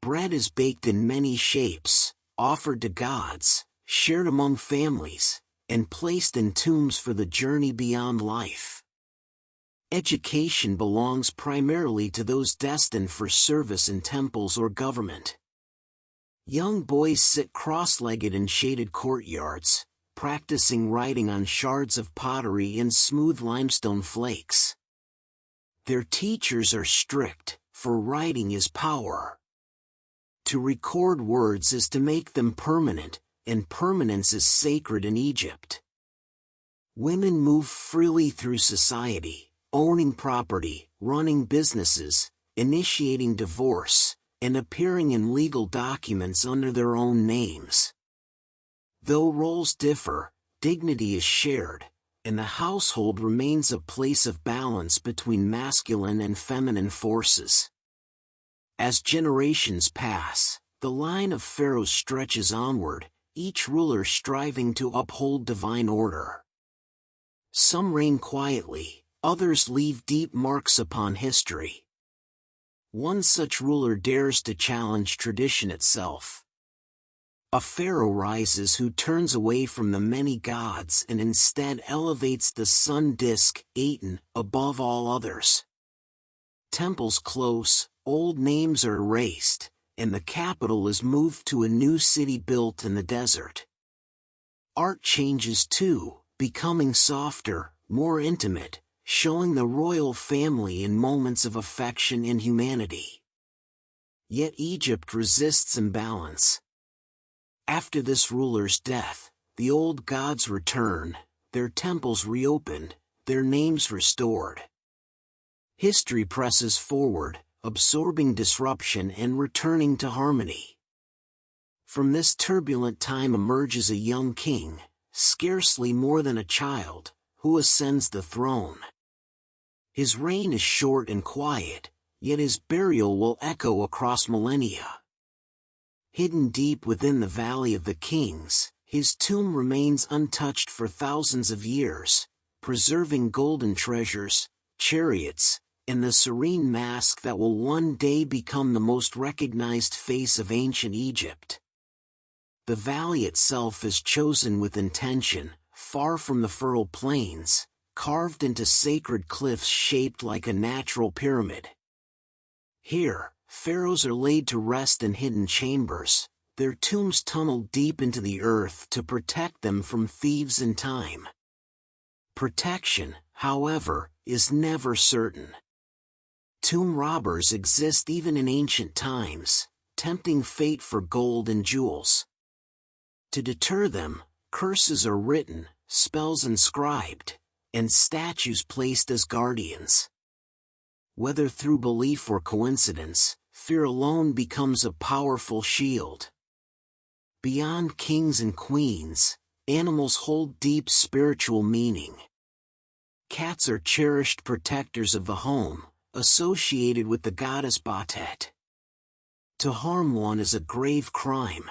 Bread is baked in many shapes, offered to gods, shared among families, and placed in tombs for the journey beyond life. Education belongs primarily to those destined for service in temples or government. Young boys sit cross-legged in shaded courtyards, practicing writing on shards of pottery and smooth limestone flakes. Their teachers are strict, for writing is power. To record words is to make them permanent, and permanence is sacred in Egypt. Women move freely through society, owning property, running businesses, initiating divorce, and appearing in legal documents under their own names. Though roles differ, dignity is shared, and the household remains a place of balance between masculine and feminine forces. As generations pass, the line of pharaohs stretches onward, each ruler striving to uphold divine order. Some reign quietly, others leave deep marks upon history. One such ruler dares to challenge tradition itself. A pharaoh rises who turns away from the many gods and instead elevates the sun disk, Aten, above all others. Temples close, old names are erased, and the capital is moved to a new city built in the desert. Art changes too, becoming softer, more intimate, showing the royal family in moments of affection and humanity. Yet Egypt resists imbalance. After this ruler's death, the old gods return, their temples reopened, their names restored. History presses forward, absorbing disruption and returning to harmony. From this turbulent time emerges a young king, scarcely more than a child, who ascends the throne. His reign is short and quiet, yet his burial will echo across millennia. Hidden deep within the Valley of the Kings, his tomb remains untouched for thousands of years, preserving golden treasures, chariots, and the serene mask that will one day become the most recognized face of ancient Egypt. The valley itself is chosen with intention, far from the fertile plains, carved into sacred cliffs shaped like a natural pyramid. Here, pharaohs are laid to rest in hidden chambers, their tombs tunneled deep into the earth to protect them from thieves and time. Protection, however, is never certain. Tomb robbers exist even in ancient times, tempting fate for gold and jewels. To deter them, curses are written, spells inscribed, and statues placed as guardians. Whether through belief or coincidence, fear alone becomes a powerful shield. Beyond kings and queens, animals hold deep spiritual meaning. Cats are cherished protectors of the home, associated with the goddess Batet. To harm one is a grave crime.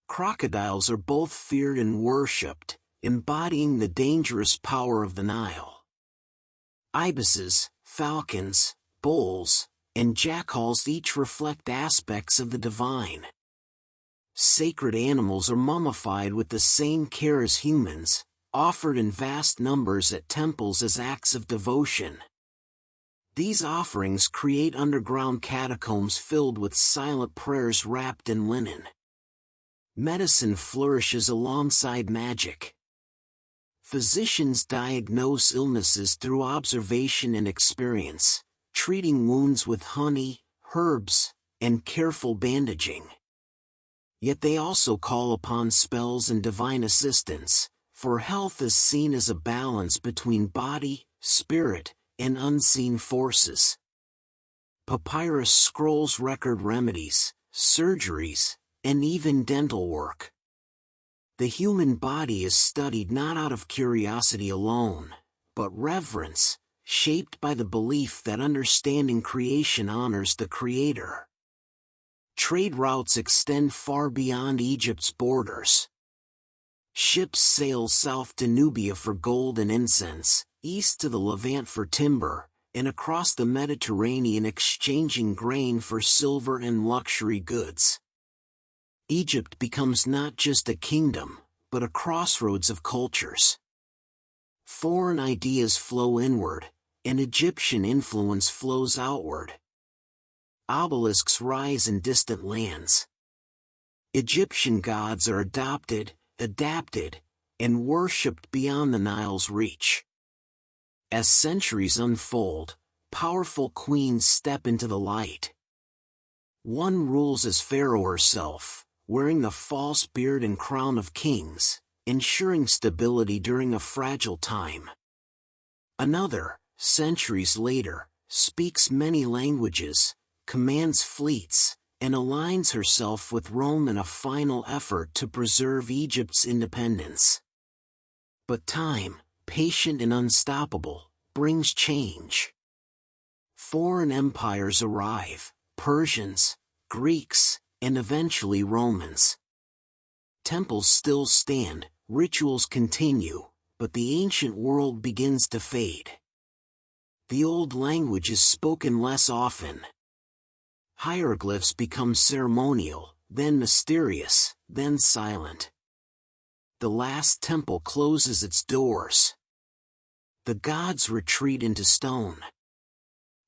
Crocodiles are both feared and worshipped, embodying the dangerous power of the Nile. Ibises, falcons, bulls, and jackals each reflect aspects of the divine. Sacred animals are mummified with the same care as humans, offered in vast numbers at temples as acts of devotion. These offerings create underground catacombs filled with silent prayers wrapped in linen. Medicine flourishes alongside magic. Physicians diagnose illnesses through observation and experience, treating wounds with honey, herbs, and careful bandaging. Yet they also call upon spells and divine assistance, for health is seen as a balance between body, spirit, and unseen forces. Papyrus scrolls record remedies, surgeries, and even dental work. The human body is studied not out of curiosity alone, but reverence, shaped by the belief that understanding creation honors the Creator. Trade routes extend far beyond Egypt's borders. Ships sail south to Nubia for gold and incense, east to the Levant for timber, and across the Mediterranean exchanging grain for silver and luxury goods. Egypt becomes not just a kingdom, but a crossroads of cultures. Foreign ideas flow inward, and Egyptian influence flows outward. Obelisks rise in distant lands. Egyptian gods are adopted, adapted, and worshipped beyond the Nile's reach. As centuries unfold, powerful queens step into the light. One rules as Pharaoh herself, wearing the false beard and crown of kings, ensuring stability during a fragile time. Another, centuries later, speaks many languages, commands fleets, and aligns herself with Rome in a final effort to preserve Egypt's independence. But time, patient and unstoppable, brings change. Foreign empires arrive, Persians, Greeks, and eventually Romans. Temples still stand, rituals continue, but the ancient world begins to fade. The old language is spoken less often. Hieroglyphs become ceremonial, then mysterious, then silent. The last temple closes its doors. The gods retreat into stone.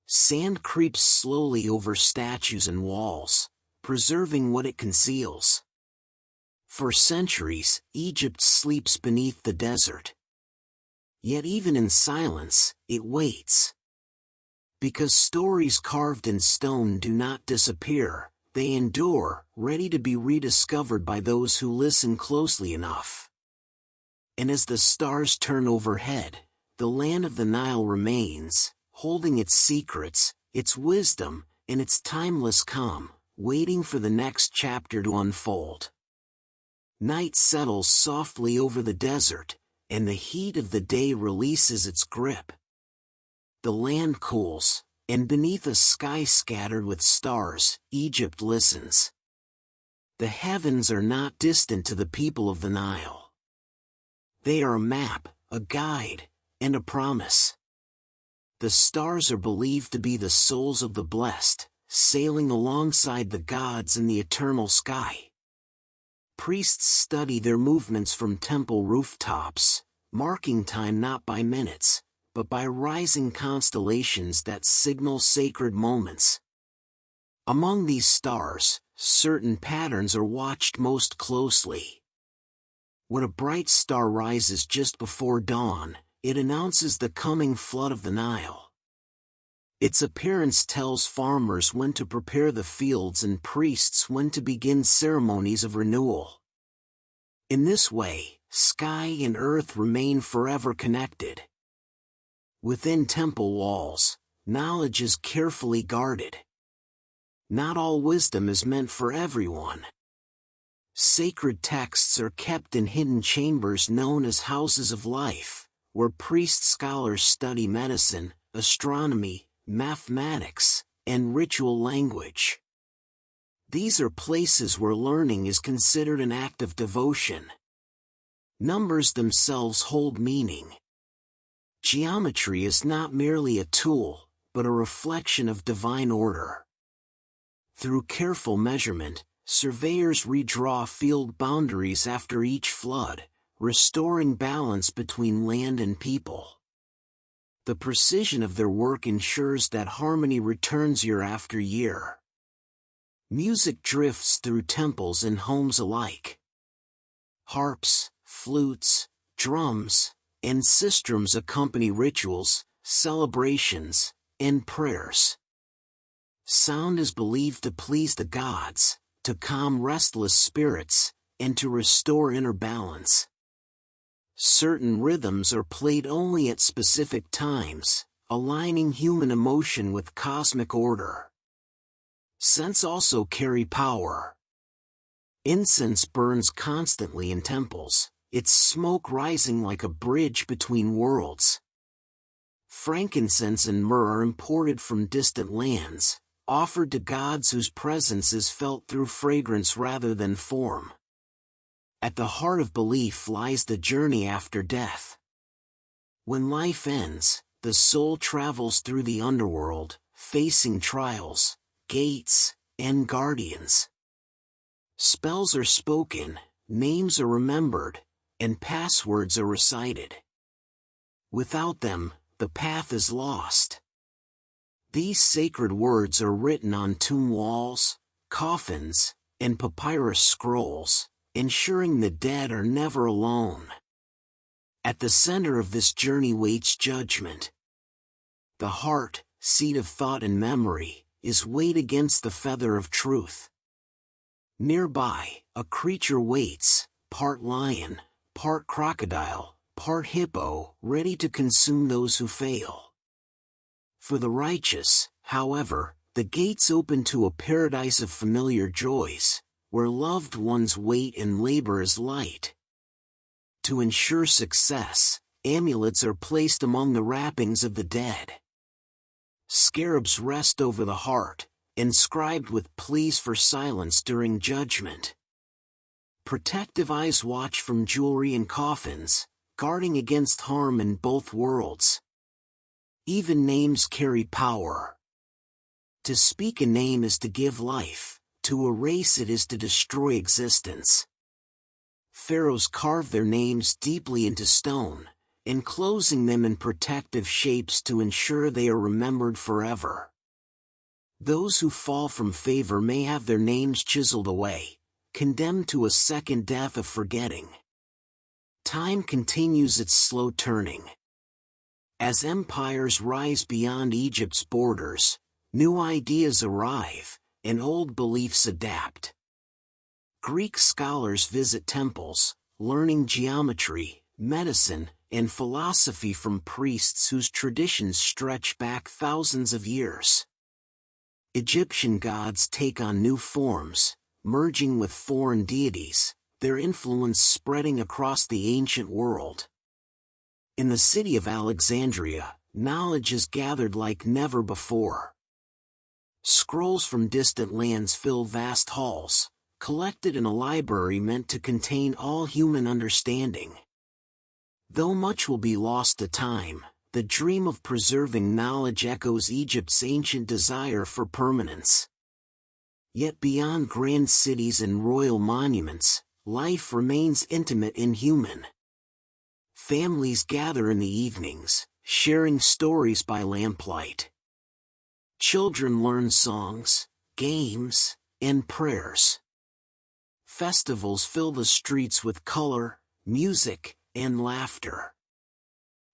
Sand creeps slowly over statues and walls, preserving what it conceals. For centuries, Egypt sleeps beneath the desert. Yet even in silence, it waits. Because stories carved in stone do not disappear, they endure, ready to be rediscovered by those who listen closely enough. And as the stars turn overhead, the land of the Nile remains, holding its secrets, its wisdom, and its timeless calm, waiting for the next chapter to unfold. Night settles softly over the desert, and the heat of the day releases its grip. The land cools, and beneath a sky scattered with stars, Egypt listens. The heavens are not distant to the people of the Nile. They are a map, a guide, and a promise. The stars are believed to be the souls of the blessed, sailing alongside the gods in the eternal sky. Priests study their movements from temple rooftops, marking time not by minutes, but by rising constellations that signal sacred moments. Among these stars, certain patterns are watched most closely. When a bright star rises just before dawn, it announces the coming flood of the Nile. Its appearance tells farmers when to prepare the fields and priests when to begin ceremonies of renewal. In this way, sky and earth remain forever connected. Within temple walls, knowledge is carefully guarded. Not all wisdom is meant for everyone. Sacred texts are kept in hidden chambers known as houses of life, where priest-scholars study medicine, astronomy, mathematics, and ritual language. These are places where learning is considered an act of devotion. Numbers themselves hold meaning. Geometry is not merely a tool, but a reflection of divine order. Through careful measurement, surveyors redraw field boundaries after each flood, restoring balance between land and people. The precision of their work ensures that harmony returns year after year. Music drifts through temples and homes alike. Harps, flutes, drums, and sistrums accompany rituals, celebrations, and prayers. Sound is believed to please the gods, to calm restless spirits, and to restore inner balance. Certain rhythms are played only at specific times, aligning human emotion with cosmic order. Scents also carry power. Incense burns constantly in temples, its smoke rising like a bridge between worlds. Frankincense and myrrh are imported from distant lands, offered to gods whose presence is felt through fragrance rather than form. At the heart of belief lies the journey after death. When life ends, the soul travels through the underworld, facing trials, gates, and guardians. Spells are spoken, names are remembered, and passwords are recited. Without them, the path is lost. These sacred words are written on tomb walls, coffins, and papyrus scrolls, ensuring the dead are never alone. At the center of this journey waits judgment. The heart, seat of thought and memory, is weighed against the feather of truth. Nearby, a creature waits, part lion, part crocodile, part hippo, ready to consume those who fail. For the righteous, however, the gates open to a paradise of familiar joys, where loved ones wait and labor is light. To ensure success, amulets are placed among the wrappings of the dead. Scarabs rest over the heart, inscribed with pleas for silence during judgment. Protective eyes watch from jewelry and coffins, guarding against harm in both worlds. Even names carry power. To speak a name is to give life, to erase it is to destroy existence. Pharaohs carve their names deeply into stone, enclosing them in protective shapes to ensure they are remembered forever. Those who fall from favor may have their names chiseled away, condemned to a second death of forgetting. Time continues its slow turning. As empires rise beyond Egypt's borders, new ideas arrive, and old beliefs adapt. Greek scholars visit temples, learning geometry, medicine, and philosophy from priests whose traditions stretch back thousands of years. Egyptian gods take on new forms, merging with foreign deities, their influence spreading across the ancient world. In the city of Alexandria, knowledge is gathered like never before. Scrolls from distant lands fill vast halls, collected in a library meant to contain all human understanding. Though much will be lost to time, the dream of preserving knowledge echoes Egypt's ancient desire for permanence. Yet beyond grand cities and royal monuments, life remains intimate and human. Families gather in the evenings, sharing stories by lamplight. Children learn songs, games, and prayers. Festivals fill the streets with color, music, and laughter.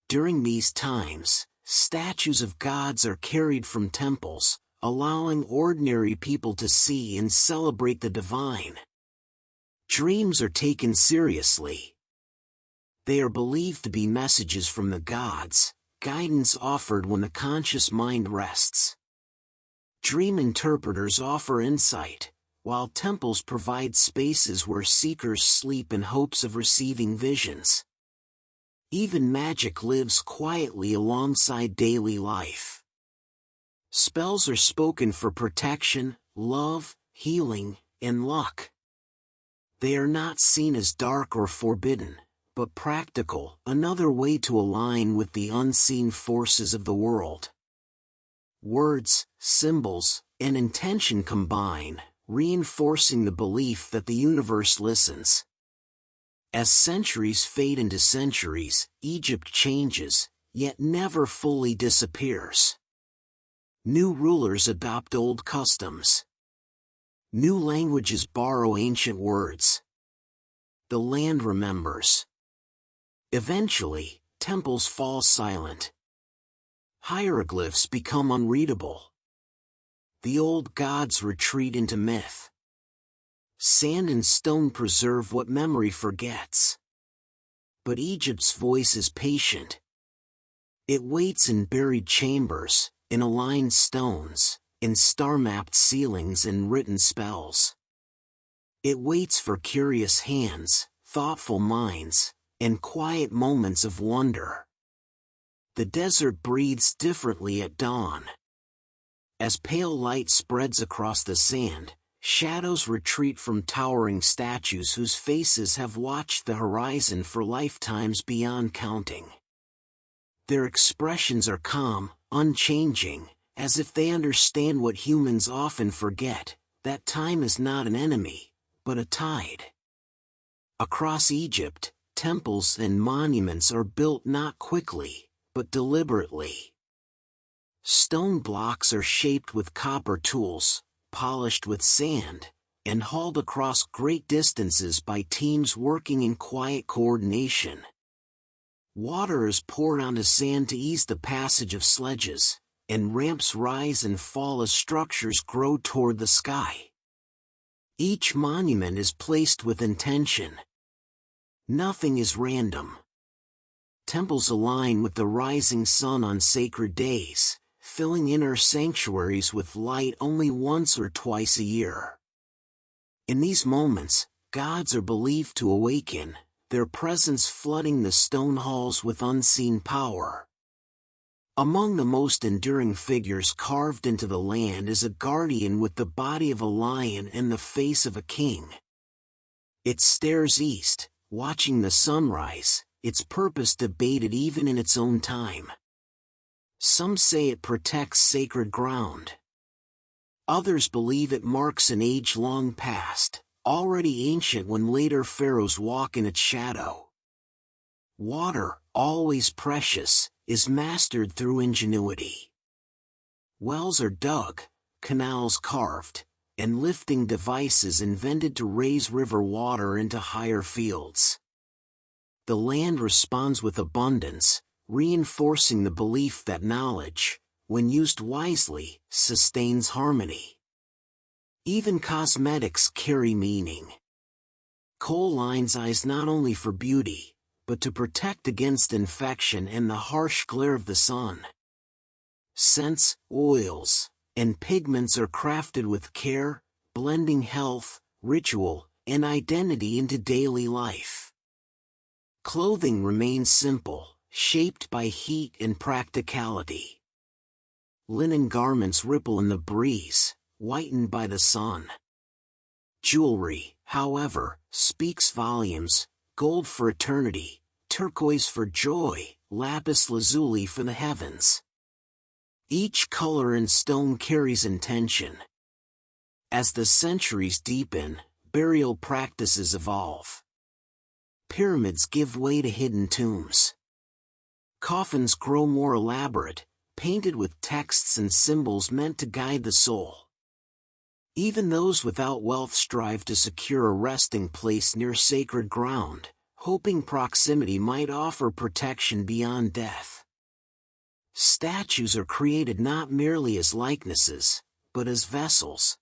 During these times, statues of gods are carried from temples, allowing ordinary people to see and celebrate the divine. Dreams are taken seriously. They are believed to be messages from the gods, guidance offered when the conscious mind rests. Dream interpreters offer insight, while temples provide spaces where seekers sleep in hopes of receiving visions. Even magic lives quietly alongside daily life. Spells are spoken for protection, love, healing, and luck. They are not seen as dark or forbidden, but practical, another way to align with the unseen forces of the world. Words, symbols, and intention combine, reinforcing the belief that the universe listens. As centuries fade into centuries, Egypt changes, yet never fully disappears. New rulers adopt old customs. New languages borrow ancient words. The land remembers. Eventually, temples fall silent. Hieroglyphs become unreadable. The old gods retreat into myth. Sand and stone preserve what memory forgets. But Egypt's voice is patient. It waits in buried chambers, in aligned stones, in star-mapped ceilings and written spells. It waits for curious hands, thoughtful minds, and quiet moments of wonder. The desert breathes differently at dawn. As pale light spreads across the sand, shadows retreat from towering statues whose faces have watched the horizon for lifetimes beyond counting. Their expressions are calm, unchanging, as if they understand what humans often forget, that time is not an enemy, but a tide. Across Egypt, temples and monuments are built not quickly, but deliberately. Stone blocks are shaped with copper tools, polished with sand, and hauled across great distances by teams working in quiet coordination. Water is poured onto sand to ease the passage of sledges, and ramps rise and fall as structures grow toward the sky. Each monument is placed with intention. Nothing is random. Temples align with the rising sun on sacred days, filling inner sanctuaries with light only once or twice a year. In these moments, gods are believed to awaken, their presence flooding the stone halls with unseen power. Among the most enduring figures carved into the land is a guardian with the body of a lion and the face of a king. It stares east, watching the sunrise, its purpose debated even in its own time. Some say it protects sacred ground. Others believe it marks an age long past, already ancient when later pharaohs walk in its shadow. Water, always precious, is mastered through ingenuity. Wells are dug, canals carved, and lifting devices invented to raise river water into higher fields. The land responds with abundance, reinforcing the belief that knowledge, when used wisely, sustains harmony. Even cosmetics carry meaning. Coal lines eyes not only for beauty, but to protect against infection and the harsh glare of the sun. Scents, oils, and pigments are crafted with care, blending health, ritual, and identity into daily life. Clothing remains simple, shaped by heat and practicality. Linen garments ripple in the breeze, whitened by the sun. Jewelry, however, speaks volumes: gold for eternity, turquoise for joy, lapis lazuli for the heavens. Each color and stone carries intention. As the centuries deepen, burial practices evolve. Pyramids give way to hidden tombs. Coffins grow more elaborate, painted with texts and symbols meant to guide the soul. Even those without wealth strive to secure a resting place near sacred ground, hoping proximity might offer protection beyond death. Statues are created not merely as likenesses, but as vessels.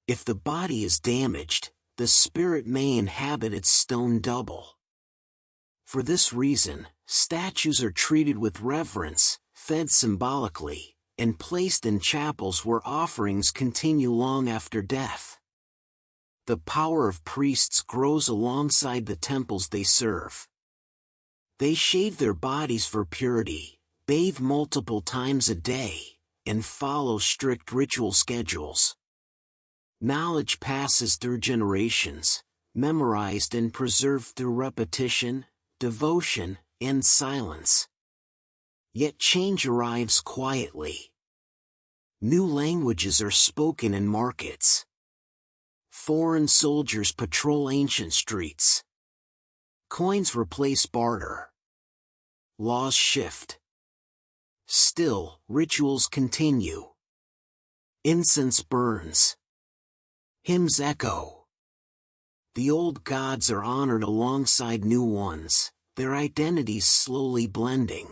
If the body is damaged, the spirit may inhabit its stone double. For this reason, statues are treated with reverence, fed symbolically, and placed in chapels where offerings continue long after death. The power of priests grows alongside the temples they serve. They shave their bodies for purity, bathe multiple times a day, and follow strict ritual schedules. Knowledge passes through generations, memorized and preserved through repetition, devotion, and silence. Yet change arrives quietly. New languages are spoken in markets. Foreign soldiers patrol ancient streets. Coins replace barter. Laws shift. Still, rituals continue. Incense burns. Hymns echo. The old gods are honored alongside new ones, their identities slowly blending.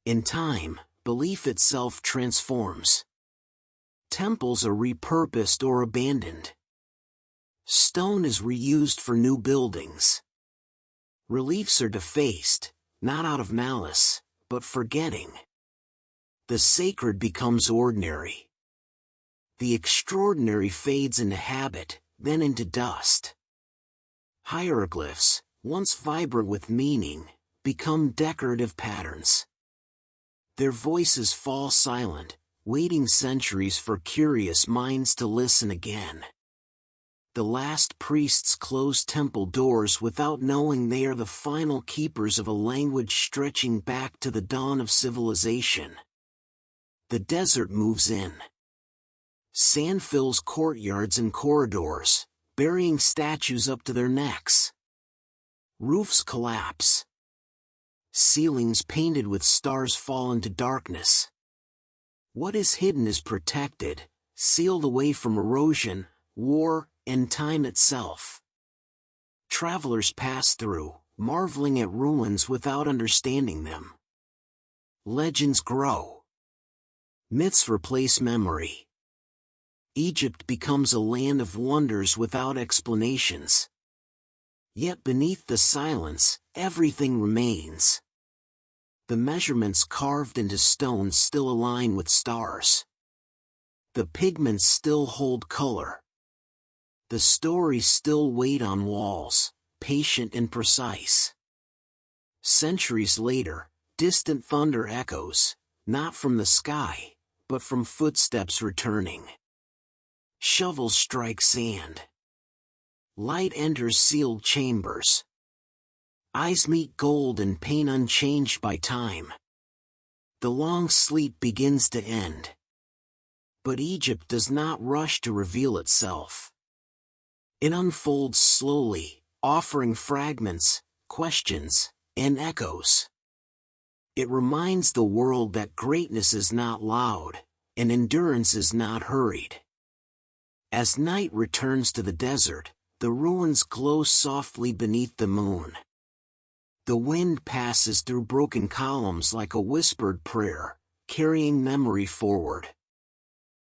In time, belief itself transforms. Temples are repurposed or abandoned. Stone is reused for new buildings. Reliefs are defaced, not out of malice, but forgetting. The sacred becomes ordinary. The extraordinary fades into habit, then into dust. Hieroglyphs, once vibrant with meaning, become decorative patterns. Their voices fall silent, waiting centuries for curious minds to listen again. The last priests close temple doors without knowing they are the final keepers of a language stretching back to the dawn of civilization. The desert moves in. Sand fills courtyards and corridors, burying statues up to their necks. Roofs collapse. Ceilings painted with stars fall into darkness. What is hidden is protected, sealed away from erosion, war, and time itself. Travelers pass through, marveling at ruins without understanding them. Legends grow. Myths replace memory. Egypt becomes a land of wonders without explanations. Yet beneath the silence, everything remains. The measurements carved into stone still align with stars. The pigments still hold color. The stories still wait on walls, patient and precise. Centuries later, distant thunder echoes, not from the sky, but from footsteps returning. Shovels strike sand. Light enters sealed chambers. Eyes meet gold and pain unchanged by time. The long sleep begins to end. But Egypt does not rush to reveal itself. It unfolds slowly, offering fragments, questions, and echoes. It reminds the world that greatness is not loud, and endurance is not hurried. As night returns to the desert, the ruins glow softly beneath the moon. The wind passes through broken columns like a whispered prayer, carrying memory forward.